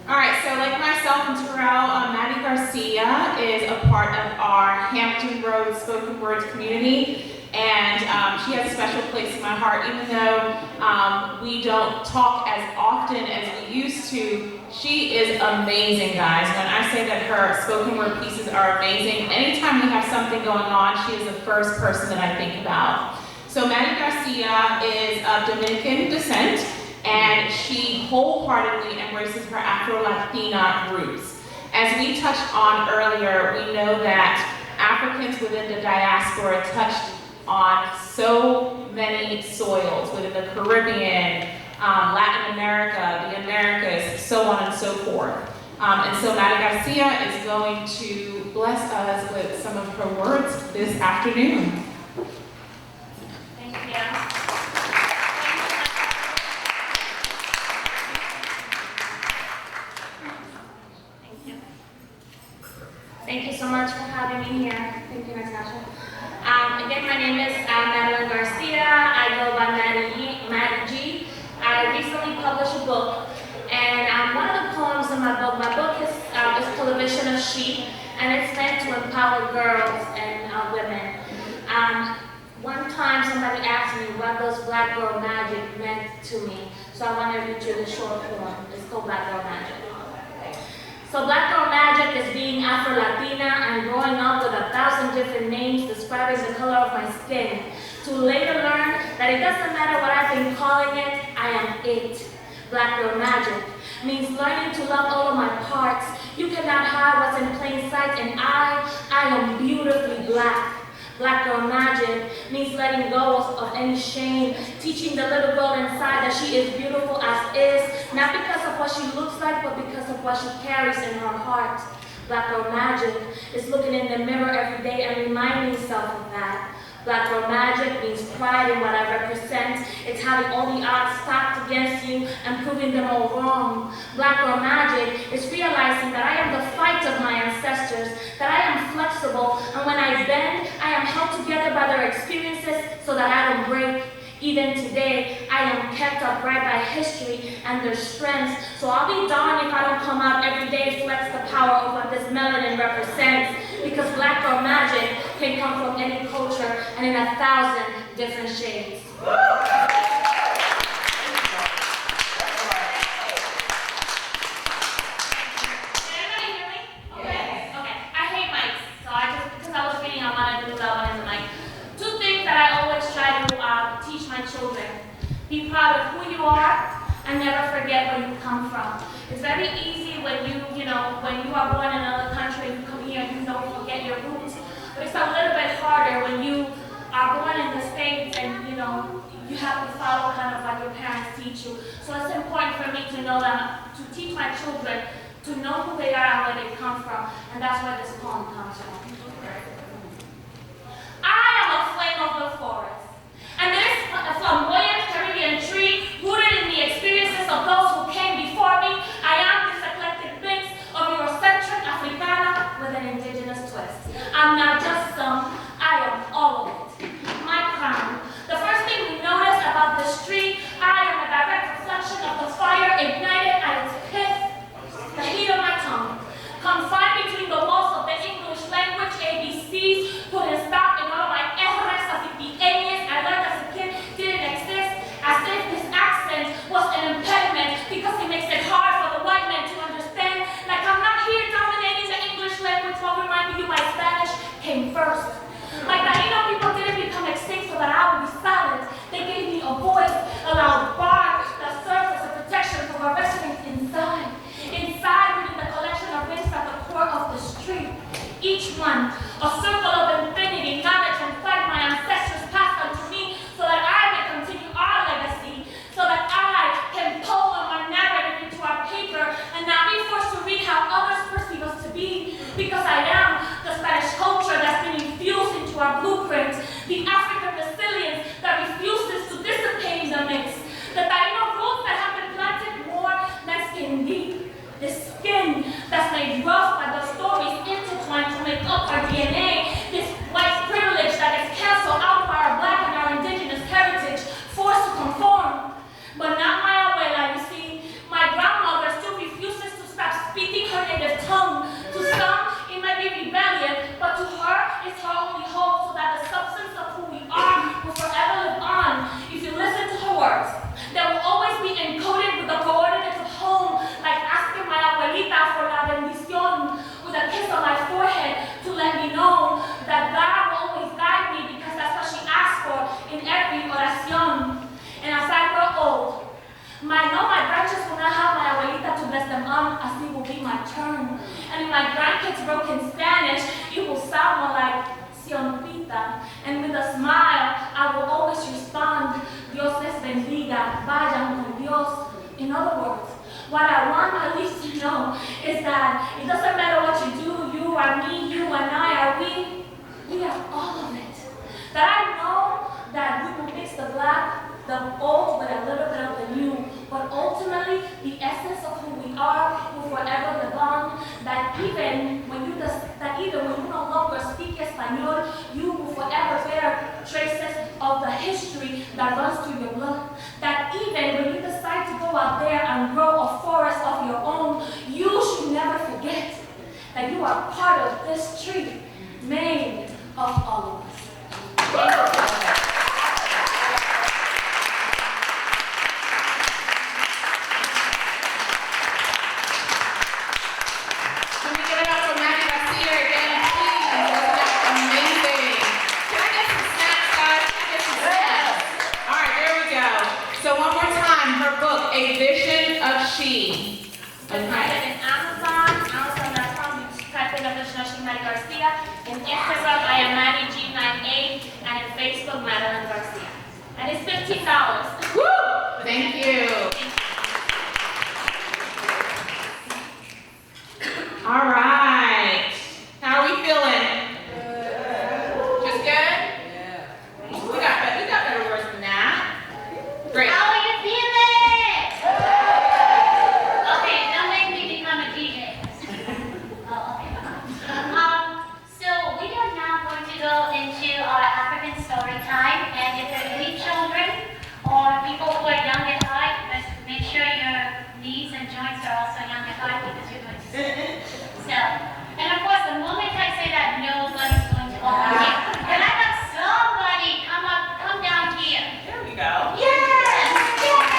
All right, so like myself and Terrell, Maddie Garcia is a part of our Hampton Road spoken words community, and she has a special place in my heart. Even though we don't talk as often as we used to, she is amazing, guys. When I say that her spoken word pieces are amazing, anytime we have something going on, she is the first person that I think about. So Maddie Garcia is of Dominican descent, and she wholeheartedly embraces her Afro-Latina roots. As we touched on earlier, we know that Africans within the diaspora touched on so many soils within the Caribbean, Latin America, the Americas, so on and so forth. And so Maddie Garcia is going to bless us with some of her words this afternoon. Thank you. Thank you so much for having me here. Thank you, Natasha. Again, my name is Madeline Garcia. girls and women. One time somebody asked me what does Black Girl Magic meant to me. So I want to read you the short form. It's called Black Girl Magic. So Black Girl Magic is being Afro-Latina and growing up with 1,000 different names describing the color of my skin. To later learn that it doesn't matter what I've been calling it, I am it. Black Girl Magic means learning to love all of my parts. You cannot hide what's in plain sight, and I am beautifully black. Black Girl Magic means letting go of any shame, teaching the little girl inside that she is beautiful as is, not because of what she looks like, but because of what she carries in her heart. Black Girl Magic is looking in the mirror every day and reminding yourself of that. Black Girl Magic means pride in what I represent. It's having all the odds stacked against you and proving them all wrong. Black Girl Magic is realizing that I am the fight of my ancestors, that I am flexible, and when I bend, I am held together by their experiences so that I don't break. Even today, I am kept upright by history and their strengths, so I'll be darned if I don't come out every day, flex the power of what this melanin represents, because Black Girl Magic can come from any culture and in 1,000 different shades. Be proud of who you are and never forget where you come from. It's very easy when you are born in another country and you come here and you don't forget your roots. But it's a little bit harder when you are born in the States and you have to follow kind of what your parents teach you. So it's important for me to know that, to teach my children to know who they are and where they come from. And that's where this poem comes from. I am a flame of the forest. And this flamboyant Caribbean tree, rooted in the experiences of those who came before me, I am this eclectic mix of Eurocentric Africana with an indigenous twist. I'm not just some, I am all of it. My crown. The first thing we notice about this tree, I am a direct reflection of the fire ignited at its pith, the heat of my tongue. Confined between the walls of the English language, ABCs, put a stop in all of my errors as if the aliens I learned as a kid didn't exist, as if this accent was an impediment because it makes it hard for the white man to understand. Like I'm not here dominating the English language while reminding you my Spanish came first. My Taino people didn't become extinct so that I would be silent. They gave me a voice, a loud bar that serves as a protection for my residents inside. Inside, within the collection of rings at the core of the street. Each one, a circle of infinity, knowledge and fight my ancestors passed on to me so that I may continue our legacy, so that I can poem our narrative into our paper and not be forced to read how others perceive us to be, because I am the Spanish culture that's been infused into our blueprint, the African resilience that refuses to dissipate in the mix, the Taino roots that have been planted more than skin deep. The skin that's made rough by the stories intertwined to make up our DNA. This white privilege that is canceled out by our black and our indigenous heritage, forced to conform. But not my abuela, you see. My grandmother still refuses to stop speaking her native tongue. To some, it might be rebellion, but to her, it's her only hope so that the substance of who we are will forever live on. If you listen to her words, they will always be encoded with the coordinates of home, like asking my abuelita for la bendición with a kiss on my forehead to let me know that God will always guide me because that's what she asked for in every oración. And as I grow old, my branches will not have my abuelita to bless them on, as it will be my turn. And in my grandkids' broken Spanish, it will sound more like Sionpita. And with a smile, I will always respond, Dios les bendiga, vayan con Dios. In other words, what I want my least to know is that it doesn't matter what you do, you are me, you and I are we are all of it. That I know that we will mix the black, the old with a little bit of the new, but ultimately the essence of who we are will forever live on. That even when you no longer speak Espanol, you will forever bear traces of the history that runs through your blood. That even when you decide to go out there and grow a forest of your own, you should never forget that you are part of this tree. made of all of us. Can we give it up for MANIA again, please? Wasn't that amazing? Can I get some snaps, guys? Can I get some snaps? All right, there we go. So one more time, her book, A Vision of She. It's private in Amazon, Amazon.com, you type in A Vision of She, Madeline Garcia. In Instagram, I am MannyG98, and in Facebook, Madeline Garcia. And it's $15. Woo! Thank you. All right. How are we feeling? Just good? Yeah. We got better words than that. Great. How are you feeling? Okay, don't make me become a DJ. Oh, okay. So we are now going to go into our African story time, and if there are any children or people who are young at heart, just make sure your knees and joints are also young at heart because you're going to sing. So, and of course, the moment I say that, nobody's going to go down here. Can I have somebody come down here? There we go. Yes! Yay!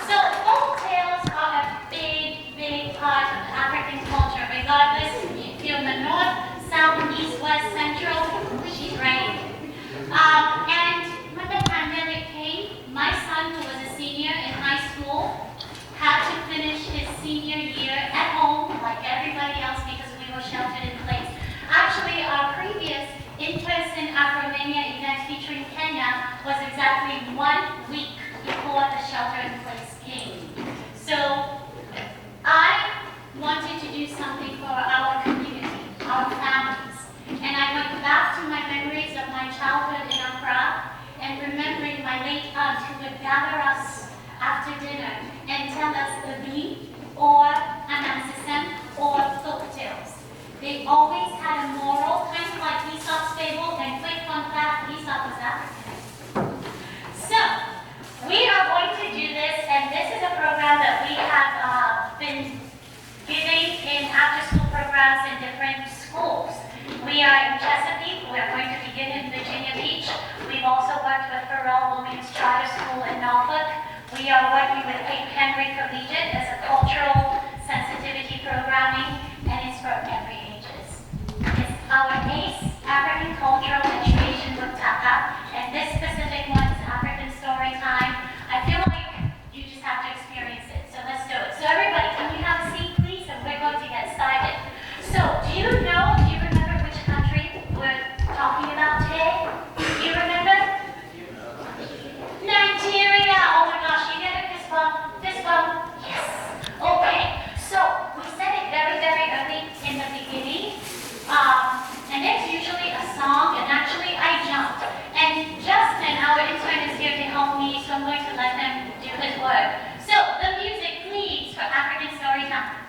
So folk tales are a big part of African culture, regardless if you're in the north, south, east, west, central, she's right. And when the pandemic came, my son, who was a senior in high school, had to finish his senior year at home, like everybody else, because we were sheltered in place. Actually, our previous in-person Afro-MANIA event featuring Kenya was exactly 1 week before the shelter-in-place came. So I wanted to do something for our community, our families. And I went back to my memories of my childhood in Accra and remembering my late aunt who would gather us after dinner and tell us the beat or anansisem or folk tales. They always had a moral, kind of like Aesop's fable, and quick fun fact, Aesop was African. So, we are going to do this, and this is a program that we have been giving in after-school programs in different schools. We are in Chesapeake, we're going to begin in Virginia Beach. We've also worked with Farrell Women's Charter School in Norfolk. We are working with Cape Henry Collegiate as a cultural sensitivity programming, and it's for every ages. It's our ACE, African Cultural and Tradition with TACA, and this specific one is African Story Time. I feel like you just have to experience it, so let's do it. So everybody, can we have a seat, please? And we're going to get started. So, do you remember which country we're talking about today? Do you remember? Nigeria! Oh my gosh, you get a fist bump? Fist bump? Yes! Okay, so we said it very early in the beginning. And it's usually a song, and actually I jumped. And Justin, our intern, is here to help me, so I'm going to let him do his work. So, the music, please, for African Story Time.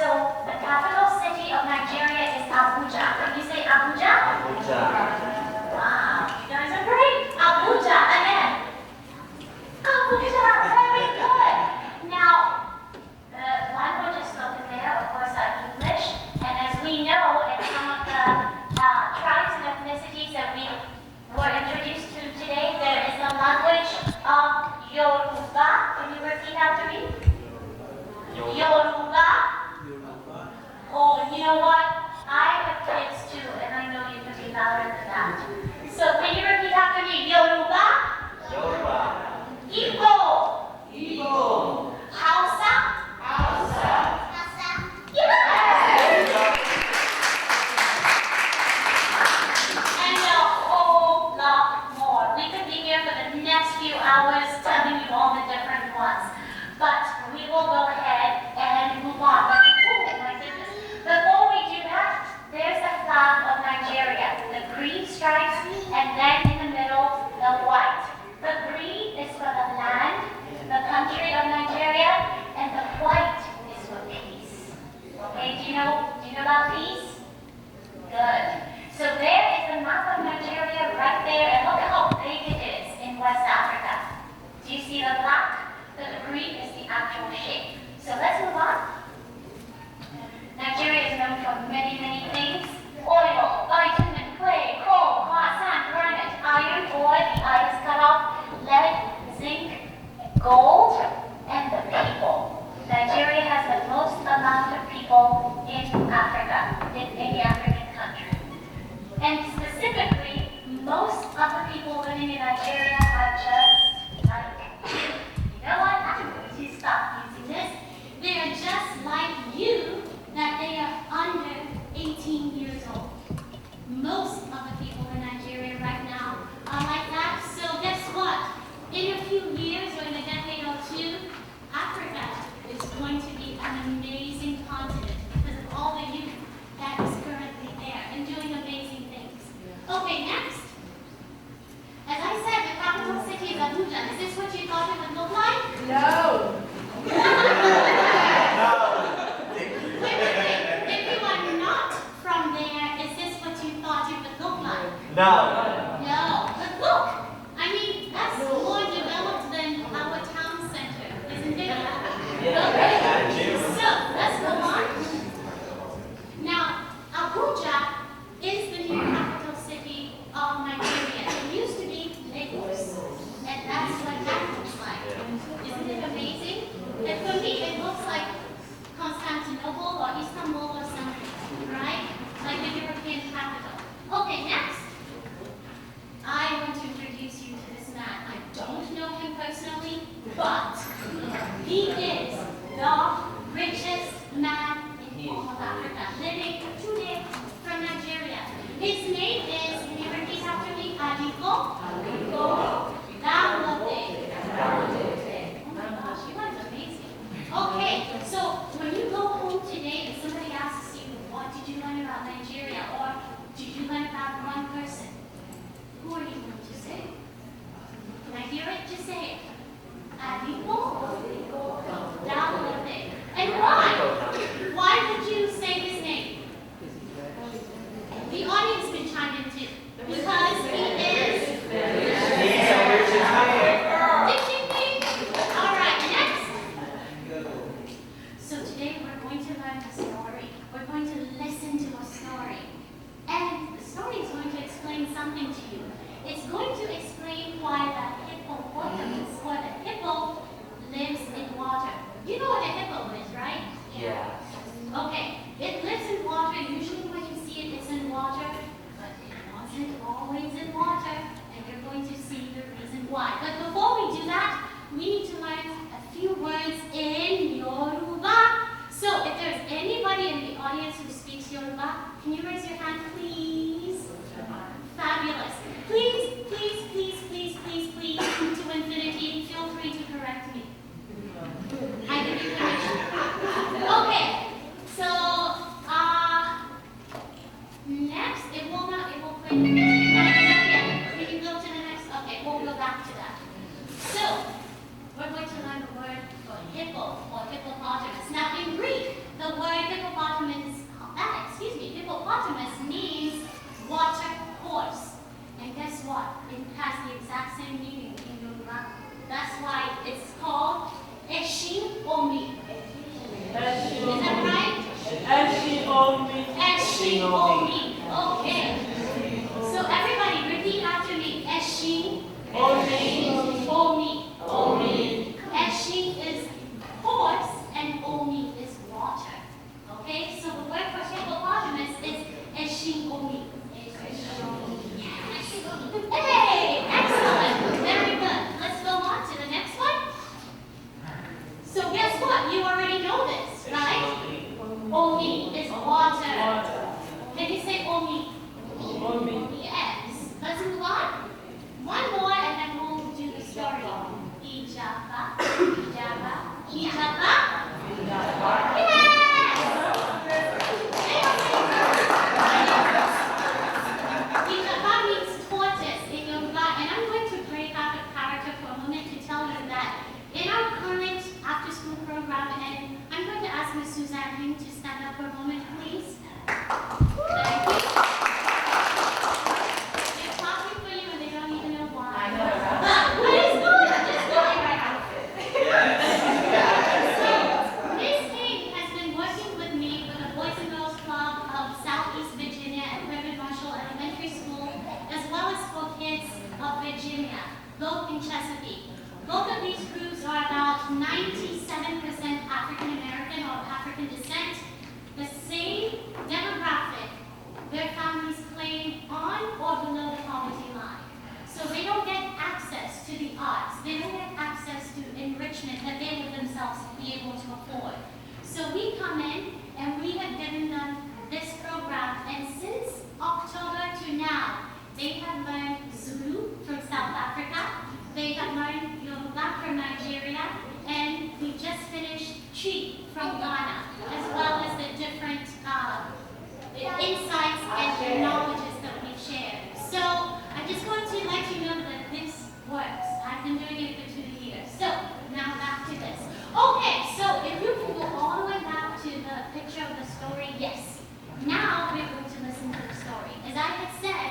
So the capital city of Nigeria Yoruba. Oh, you know what? I have kids too, and I know you can be louder than that. So can you repeat after me? Yoruba. Yoruba. Igbo. Igbo. Hausa. Hausa. Yes! And a whole lot more. We could be here for the next few hours telling you all the different ones. But we will go ahead and move on. But oh my goodness. Before we do that, there's the flag of Nigeria. The green stripes, and then in the middle, the white. The green is for the land, the country of Nigeria, and the white is for peace. Okay, do you know about peace? Good. So there is the map of Nigeria right there, and look at how big it is in West Africa. Do you see the black? The green is the actual shape. So let's move on. Nigeria is known for many, many things. Oil, bitumen, clay, coal, sand, granite, iron ore, the iron is cut off, lead, zinc, gold, and the people. Nigeria has the most amount of people in Africa, in any African country. And specifically, most of the people living in Nigeria are just like you. You know what? I'm going to stop using this. They are just like you, that they are under 18 years old. Most of the people in Nigeria right now are like that. So guess what? In a few years or in a decade or two, Africa is going to be an amazing continent because of all the youth that is currently there and doing amazing things. Okay, next. As I said, the capital city is Abuja. Is this what you thought it would look like? No. Wait. If you are not from there, is this what you thought it would look like? No. No. But look, I mean, that's more developed than our town center, isn't it? Okay. So, let's go on. Now, Abuja is the new capital city of Nigeria. It used to be Lagos, and that's what that looks like. Isn't it amazing? And for me, it looks like Constantinople or Istanbul or something, right? Like the European capital. Okay, next. I want to introduce you to this man. I don't know him personally, but he is the richest man in all of Africa, living today from Nigeria. His name is, can you repeat after me? Aliko? Aliko. Dangote. Oh my gosh, you guys are amazing. Okay, so when you go home today and somebody asks you, what did you learn about Nigeria? Or did you learn about one person? Who are you going to say? Can I hear it? Just say it. Aliko? Dangote. And why? Why would you say his name? The audience can chime in too. Because he is... He's a rich man. Ding, ding, ding. All right, next. So today we're going to learn a story. We're going to listen to a story. And the story is going to explain something to you. It's going to explain why the hippopotamus, or the hippo, lives in water. You know what a hippo is, right? Yeah. Okay, it lives in water. Usually when you see it, it's in water, but it wasn't always in water, and you're going to see the reason why. But before we do that, we need to learn a few words in Yoruba. So if there's anybody in the audience who speaks Yoruba, can you raise your hand, please? Fabulous. Please, please, please, please, please, please, to infinity, feel free to correct me. I give you permission. Okay, so next, it will play the music. Can you go to the next? Okay, we'll go back to that. So, we're going to learn the word for hippo, or hippopotamus. Now, in Greek, the word hippopotamus means water horse. And guess what? It has the exact same meaning in Yoruba. That's why it's called Eshin Omi. Is that right? Eshin Omi. Eshin Omi. Okay. So everybody repeat after me. Eshin Omi. Omi. Omi. Eshin is horse and Omi stand for a moment, please? Thank you. They're talking for you and they don't even know why. I know, right? But it's good. It's good in my outfit. So, Miss King has been working with me with the Boys and Girls Club of Southeast Virginia at Reverend Marshall Elementary School, as well as for kids of Virginia, both in Chesapeake. Both of these groups are about 97% African American or African descent. The same demographic, their families claim on or below the poverty line. So they don't get access to the arts. They don't get access to enrichment that they would themselves be able to afford. So we come in and we have given them this program, and since October to now, they have learned Zulu from South Africa. They have learned Yoruba from Nigeria, and we just finished Chi from Ghana, as well as the different insights and knowledges that we share. So I just want to let you know that this works. I've been doing it for 2 years. So now back to this. Okay, so if you can go all the way back to the picture of the story, yes. Now we're going to listen to the story. As I had said,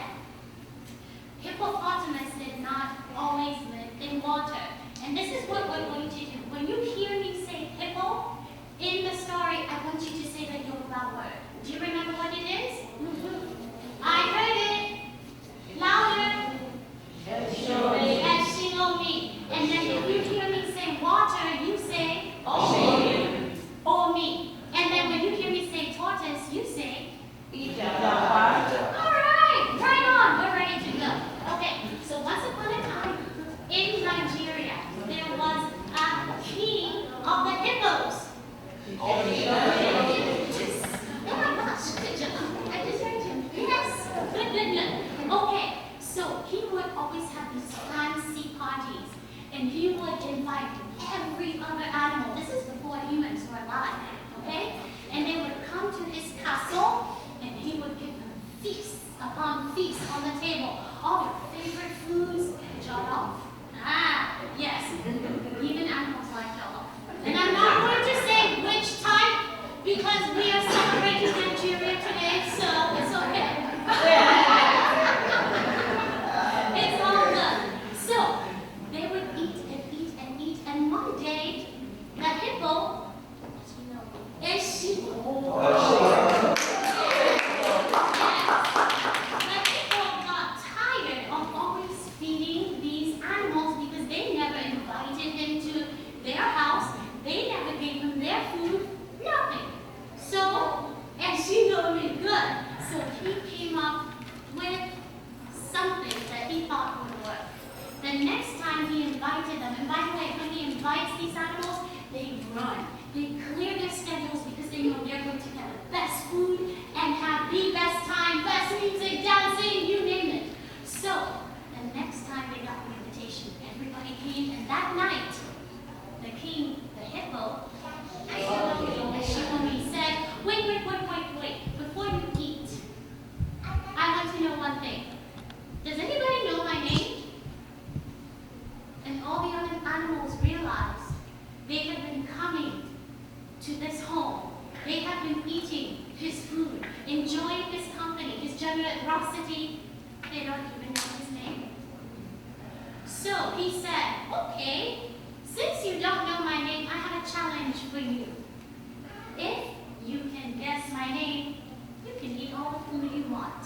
hippopotamus did not always live in water. And this is what we're going to do. When you hear me say hippo in the story, I want you to say the Yoruba word. Do you remember what it is? I heard it. Louder. Eshinomi. And then if you hear me say water, you say Omi. Omi. And then when you hear me say tortoise, you say All right, right on. We're ready to go. Okay, so once upon a time in Nigeria, there was a king of the hippos. Oh my gosh, good job. I just heard you. Yes, good. Okay, so he would always have these fancy parties, and he would invite every other animal. This is before humans were alive, okay? And they would come to his castle, and he would give them feasts upon feasts on the table. All your favorite foods, jollof. Ah, yes, even animals like jollof. And I'm not going to say which type, because we are celebrating Nigeria today, so it's okay. It's all good. So, they would eat and eat and eat, and one day, the hippo, got tired of always feeding these animals because they never invited him to their house. They never gave him their food, nothing. So, and she knew me good. So he came up with something that he thought would work. The next time he invited them, and by the way, when he invites these animals, they run. They clear their schedules because they know they're going to get the best food and have the best time, best music, dancing, you name it. So, the next time they got the invitation, everybody came, and that night, the king, the hippo, Ashimomi said, wait, before you eat, I want to know one thing. Does anybody know my name? And all the other animals realized they had been coming to this home. They have been eating his food, enjoying his company, his generosity. They don't even know his name. So he said, okay, since you don't know my name, I have a challenge for you. If you can guess my name, you can eat all the food you want.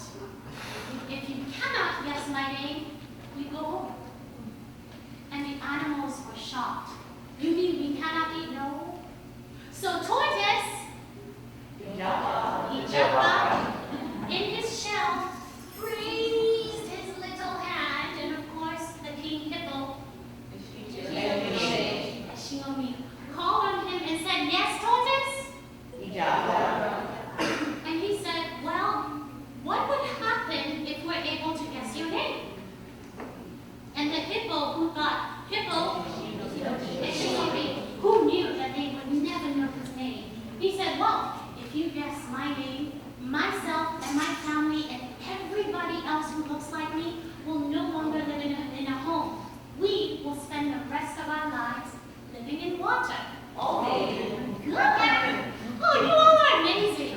If you cannot guess my name, you go home. And the animals were shocked. You mean we cannot eat no? So tortoise, in his shell, raised his little hand, and of course the king hippo, Shinomi, called on him and said, yes, tortoise? And he said, well, what would happen if we're able to guess your name? And the hippo, who thought, who knew that they would never know his name, he said, well, if you guess my name, myself and my family and everybody else who looks like me will no longer live in a home. We will spend the rest of our lives living in water. Oh, good. Oh, you all are amazing.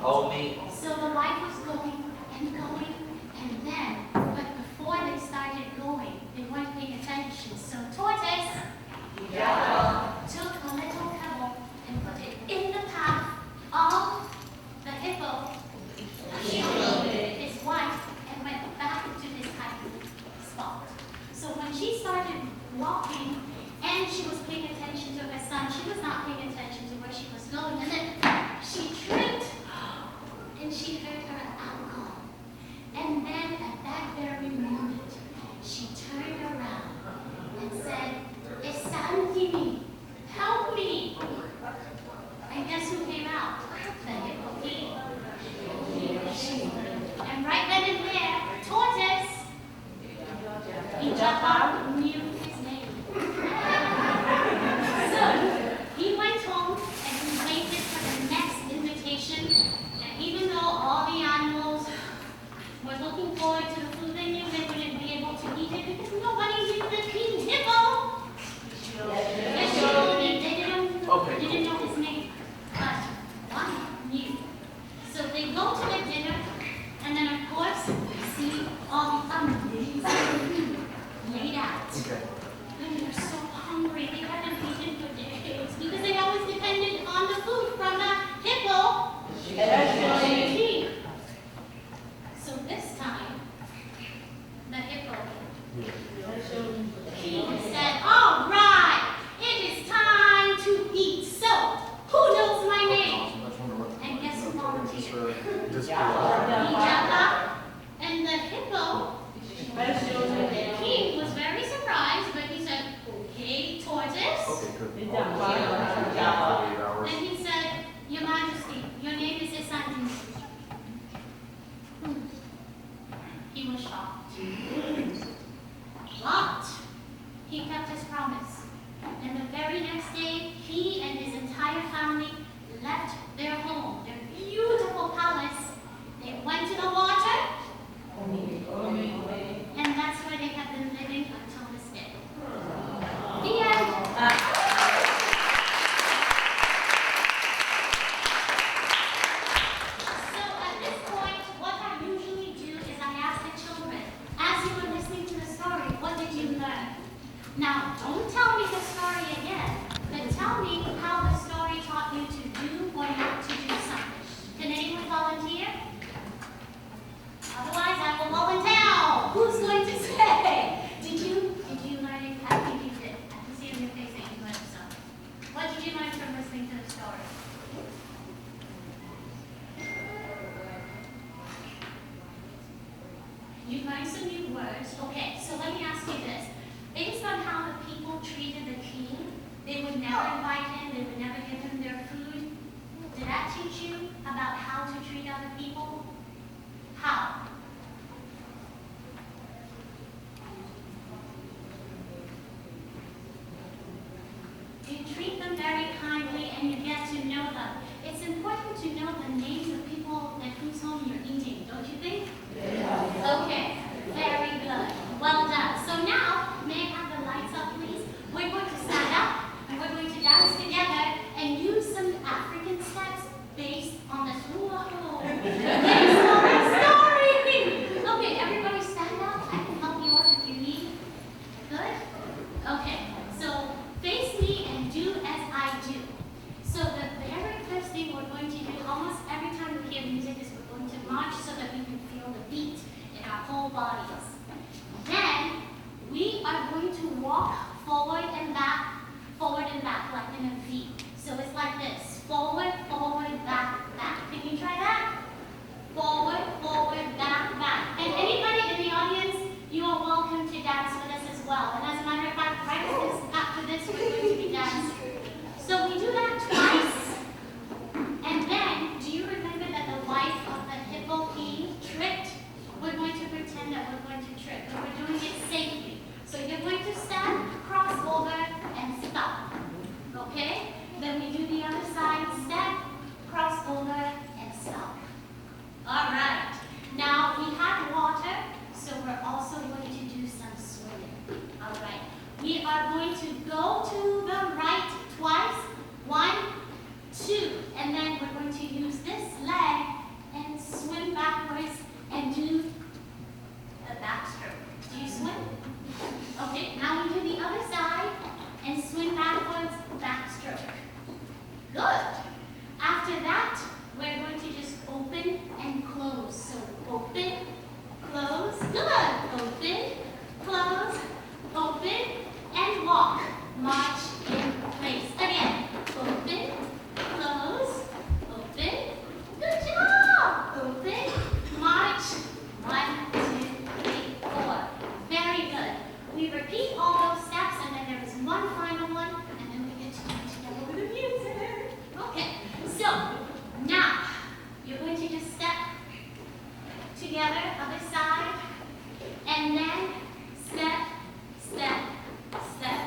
Oh, me. So the wife was going, and then, but before they started going, they weren't paying attention. So Tortoise took a little pebble and put it in the path of the hippo. He loaded his wife and went back to his hiding spot. So when she started walking and she was paying attention to her son, she was not paying attention to where she was going. And then she tripped and she hurt her ankle. And then at that very moment, she turned around and said, "Esantini, help me." And guess who came out? The hippo king. And right then and there, Tortoise, Ijapa knew his name. So he went home and he waited for the next invitation. And even though all the animals were looking forward to the food, they knew they wouldn't be able to eat it because nobody knew the king hippo. They didn't know his name, but one knew. So they go to the dinner, and then of course they see all the amazing food laid out. And they're so hungry, they haven't eaten for days because they always depended on the food from the hippo. King. So this time, the hippo king said, "All right, it is time to eat. So, who knows my name?" And guess who volunteered? Ijapa. And the hippo king was very surprised, but he said, "Okay, Tortoise." And he said, "Your Majesty, your name is Esantini." He was shocked. But he kept his promise. And the very next day, he and his entire family left their home, their beautiful palace. They went to the water, and that's where they have been living until this day. The end. So at this point, what I usually do is I ask the children, as you were listening to the story, what did you learn? Now, don't tell me the story again, but tell me how the story taught you to do or not to do something. Can anyone volunteer? Otherwise, I will volunteer. Who's going to say? Did you learn it? I think you did. I can see on your face that you learned something. What did you learn from listening to the story? You learned some new words. Okay, so let me ask you this. Based on how the people treated the king, they would never invite him, they would never give him their food. Did that teach you about how to treat other people? How? You treat them very kindly and you get to know them. It's important to know the names of people at whose home you're eating, don't you think? Yeah. Okay, very good. Well done. So now, may I have the lights up, please? We're going to stand up and we're going to dance together and use some African steps based on this based on the story. Okay, everybody stand up. I can help you up if you need. Good? Okay, so face me and do as I do. So the very first thing we're going to do almost every time we hear music is we're going to march so that we can feel the beat in our whole bodies. Then we are going to walk forward and back, like in a V. So it's like this, forward, back, back. Can you try that? Forward, back, back. And anybody in the audience, you are welcome to dance with us as well. And as a matter of fact, right after this, we're going to be dancing. So we do that twice. And then, do you remember that the wife of the hippo king tripped? We're going to pretend that we're going to trip, but we're doing it safely. So you're going to stand, cross over, and stop. Okay? Then we do the other side, step, cross over, and stop. All right. Now we have water, so we're also going to do some swimming. All right. We are going to go to the right twice. 1, together, other side, and then step, step, step,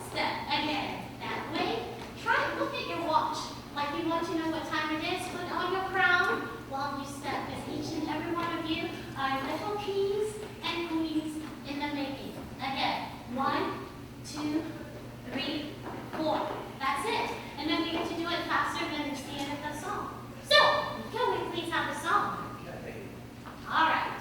step. Again, that way. Try and look at your watch, like you want to know what time it is. Put on your crown while you step, because each and every one of you are little kings and queens in the making. Again, 1, 2, 3, 4. That's it. And then we get to do it faster than it's the end of the song. So, can we please have the song? All right.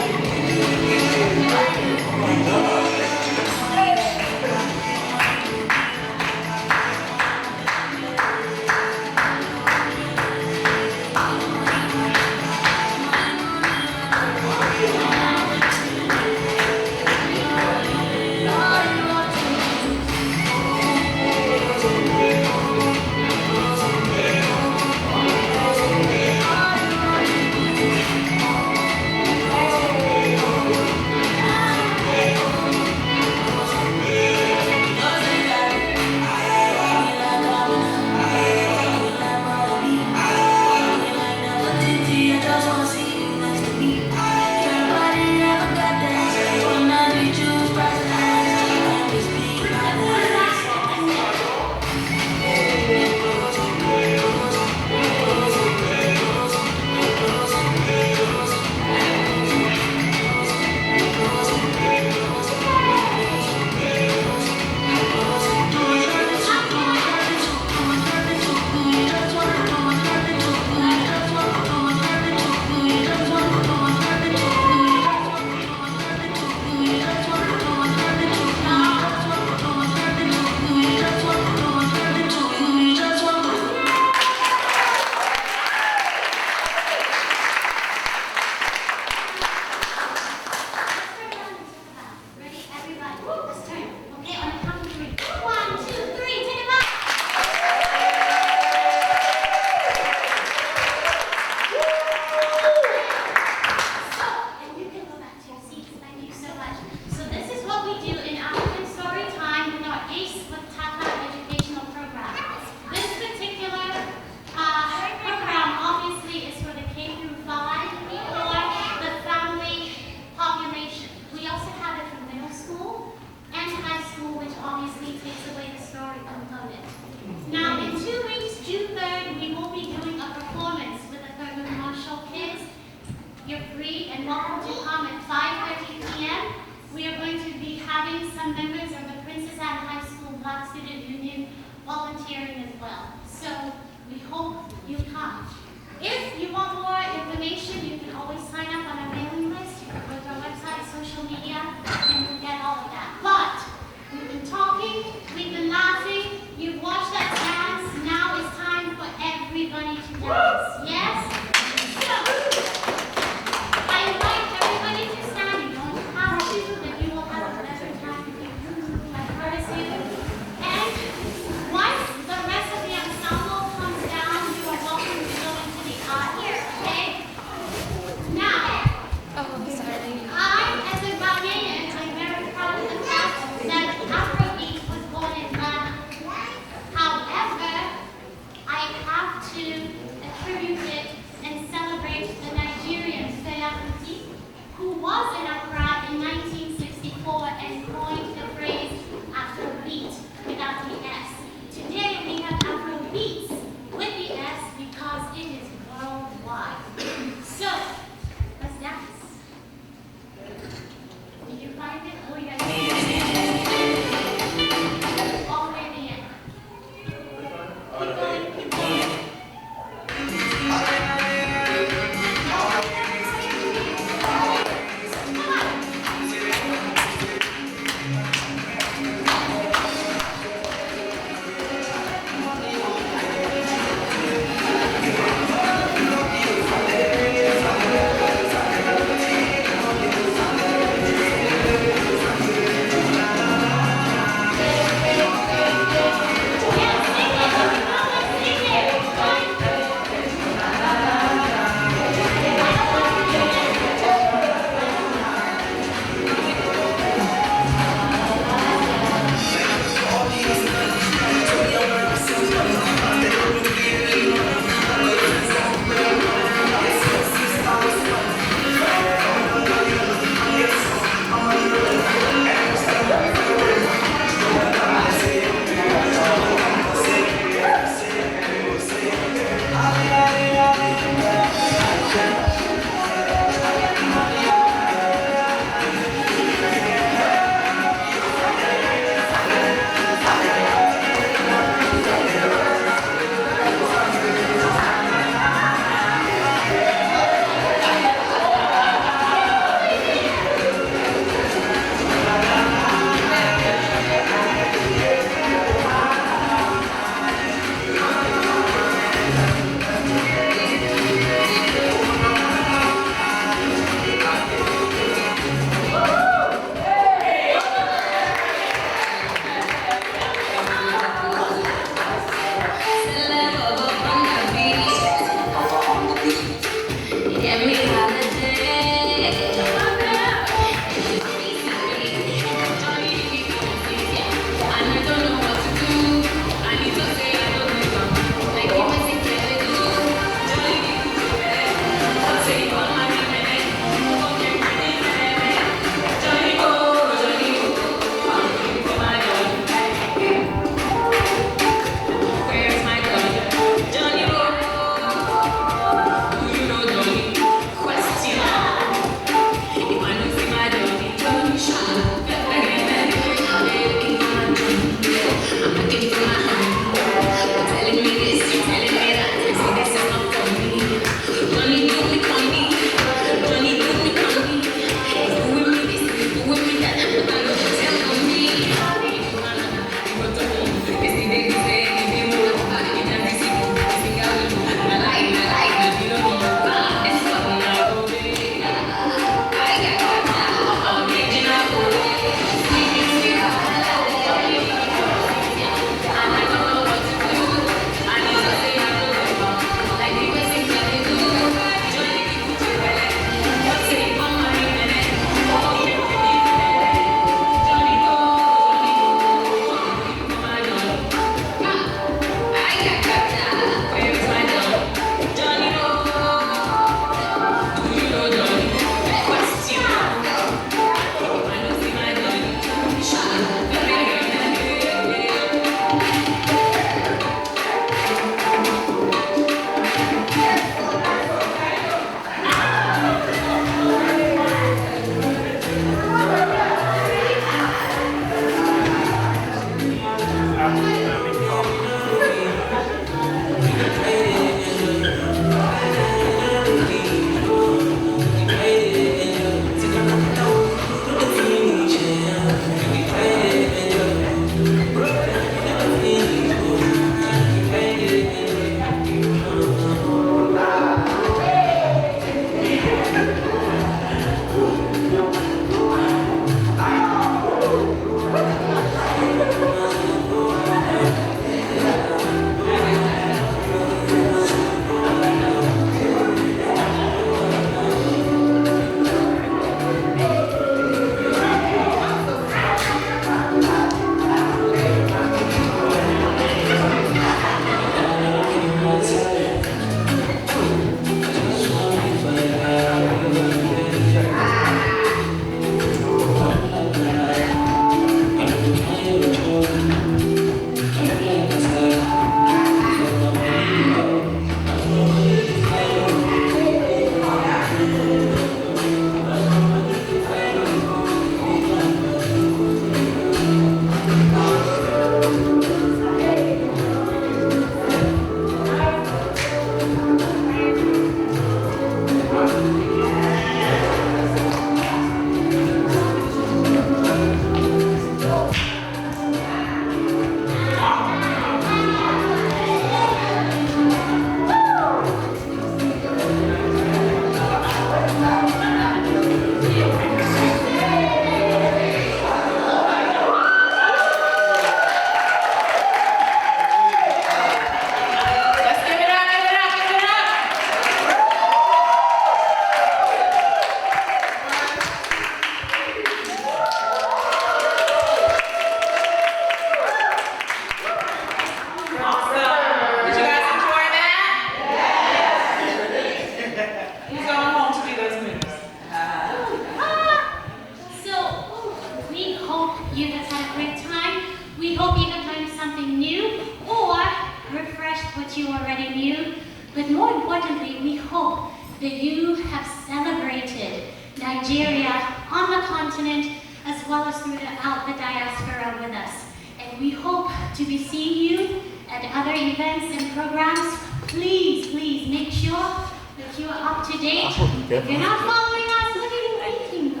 you already knew. But more importantly, we hope that you have celebrated Nigeria on the continent as well as throughout the diaspora with us. And we hope to be seeing you at other events and programs. Please, please make sure that you are up to date. If you're not following us, what are you waiting for?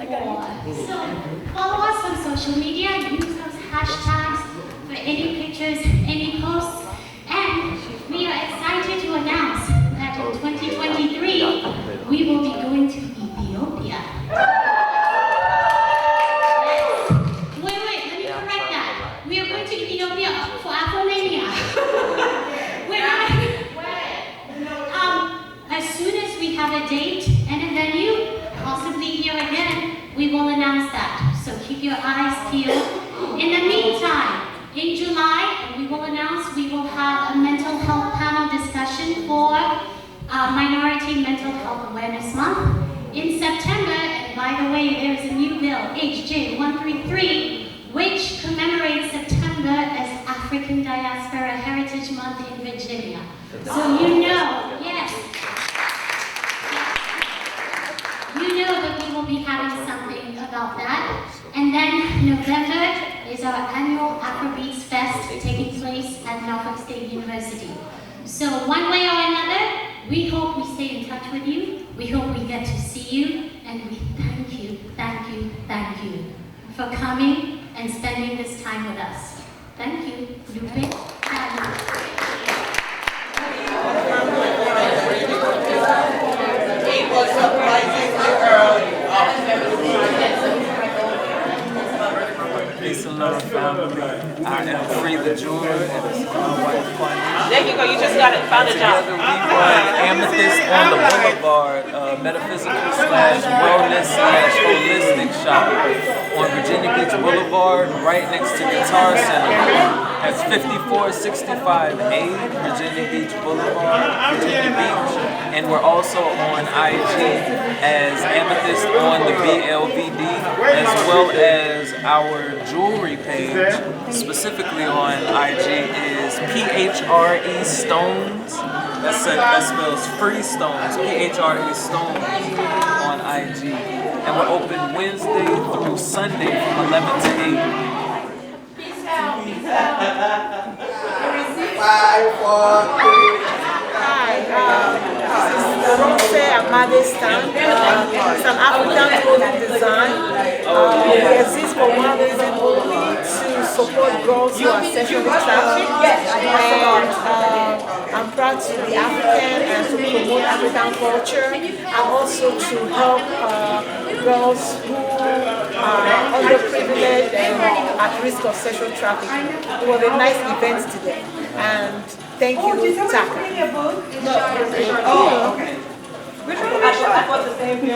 So follow us on social media, use those hashtags for any pictures, any posts, and we are excited to announce that in 2023, we will be going to Ethiopia. Wait, let me correct that. We are going to Ethiopia for Afro-Mania. As soon as we have a date and a venue, possibly here again, we will announce that. So keep your eyes peeled. In the meantime, in July, we will announce we will have a mental health panel discussion for Minority Mental Health Awareness Month. In September, and by the way, there is a new bill, HJ 133, which commemorates September as African Diaspora Heritage Month in Virginia. So you know, yes, you know that we will be having something about that. And then November is our annual Afrobeats Fest taking place at Norfolk State University. So one way or another, we hope we stay in touch with you. We hope we get to see you. And we thank you for coming and spending this time with us. Thank you, Lupe. Peace and love, family. I am Free the Jeweler, and this is my wife, Kwani. There you go, you just got it, found a job. Together we run Amethyst on the Boulevard, metaphysical/wellness/holistic shop on Virginia Beach Boulevard, right next to Guitar Center. That's 5465A Virginia Beach Boulevard, Virginia Beach. And we're also on IG as Amethyst on the BLVD, as well as our jewelry page, specifically on IG, is PHRE Stones. That spells free stones, PHRE Stones on IG. And we're open Wednesday through Sunday from 11 to 8. Peace out. 5, 4, 3. Hi, this is Rose Amade Stand. It's an African clothing design. We exist for one reason only, to support girls who are sexually trafficked. And I'm proud to be African and to promote African culture, and also to help girls who are underprivileged and at risk of sexual trafficking. It was a nice event today, and thank you, TACA. Oh, okay. I thought the same thing.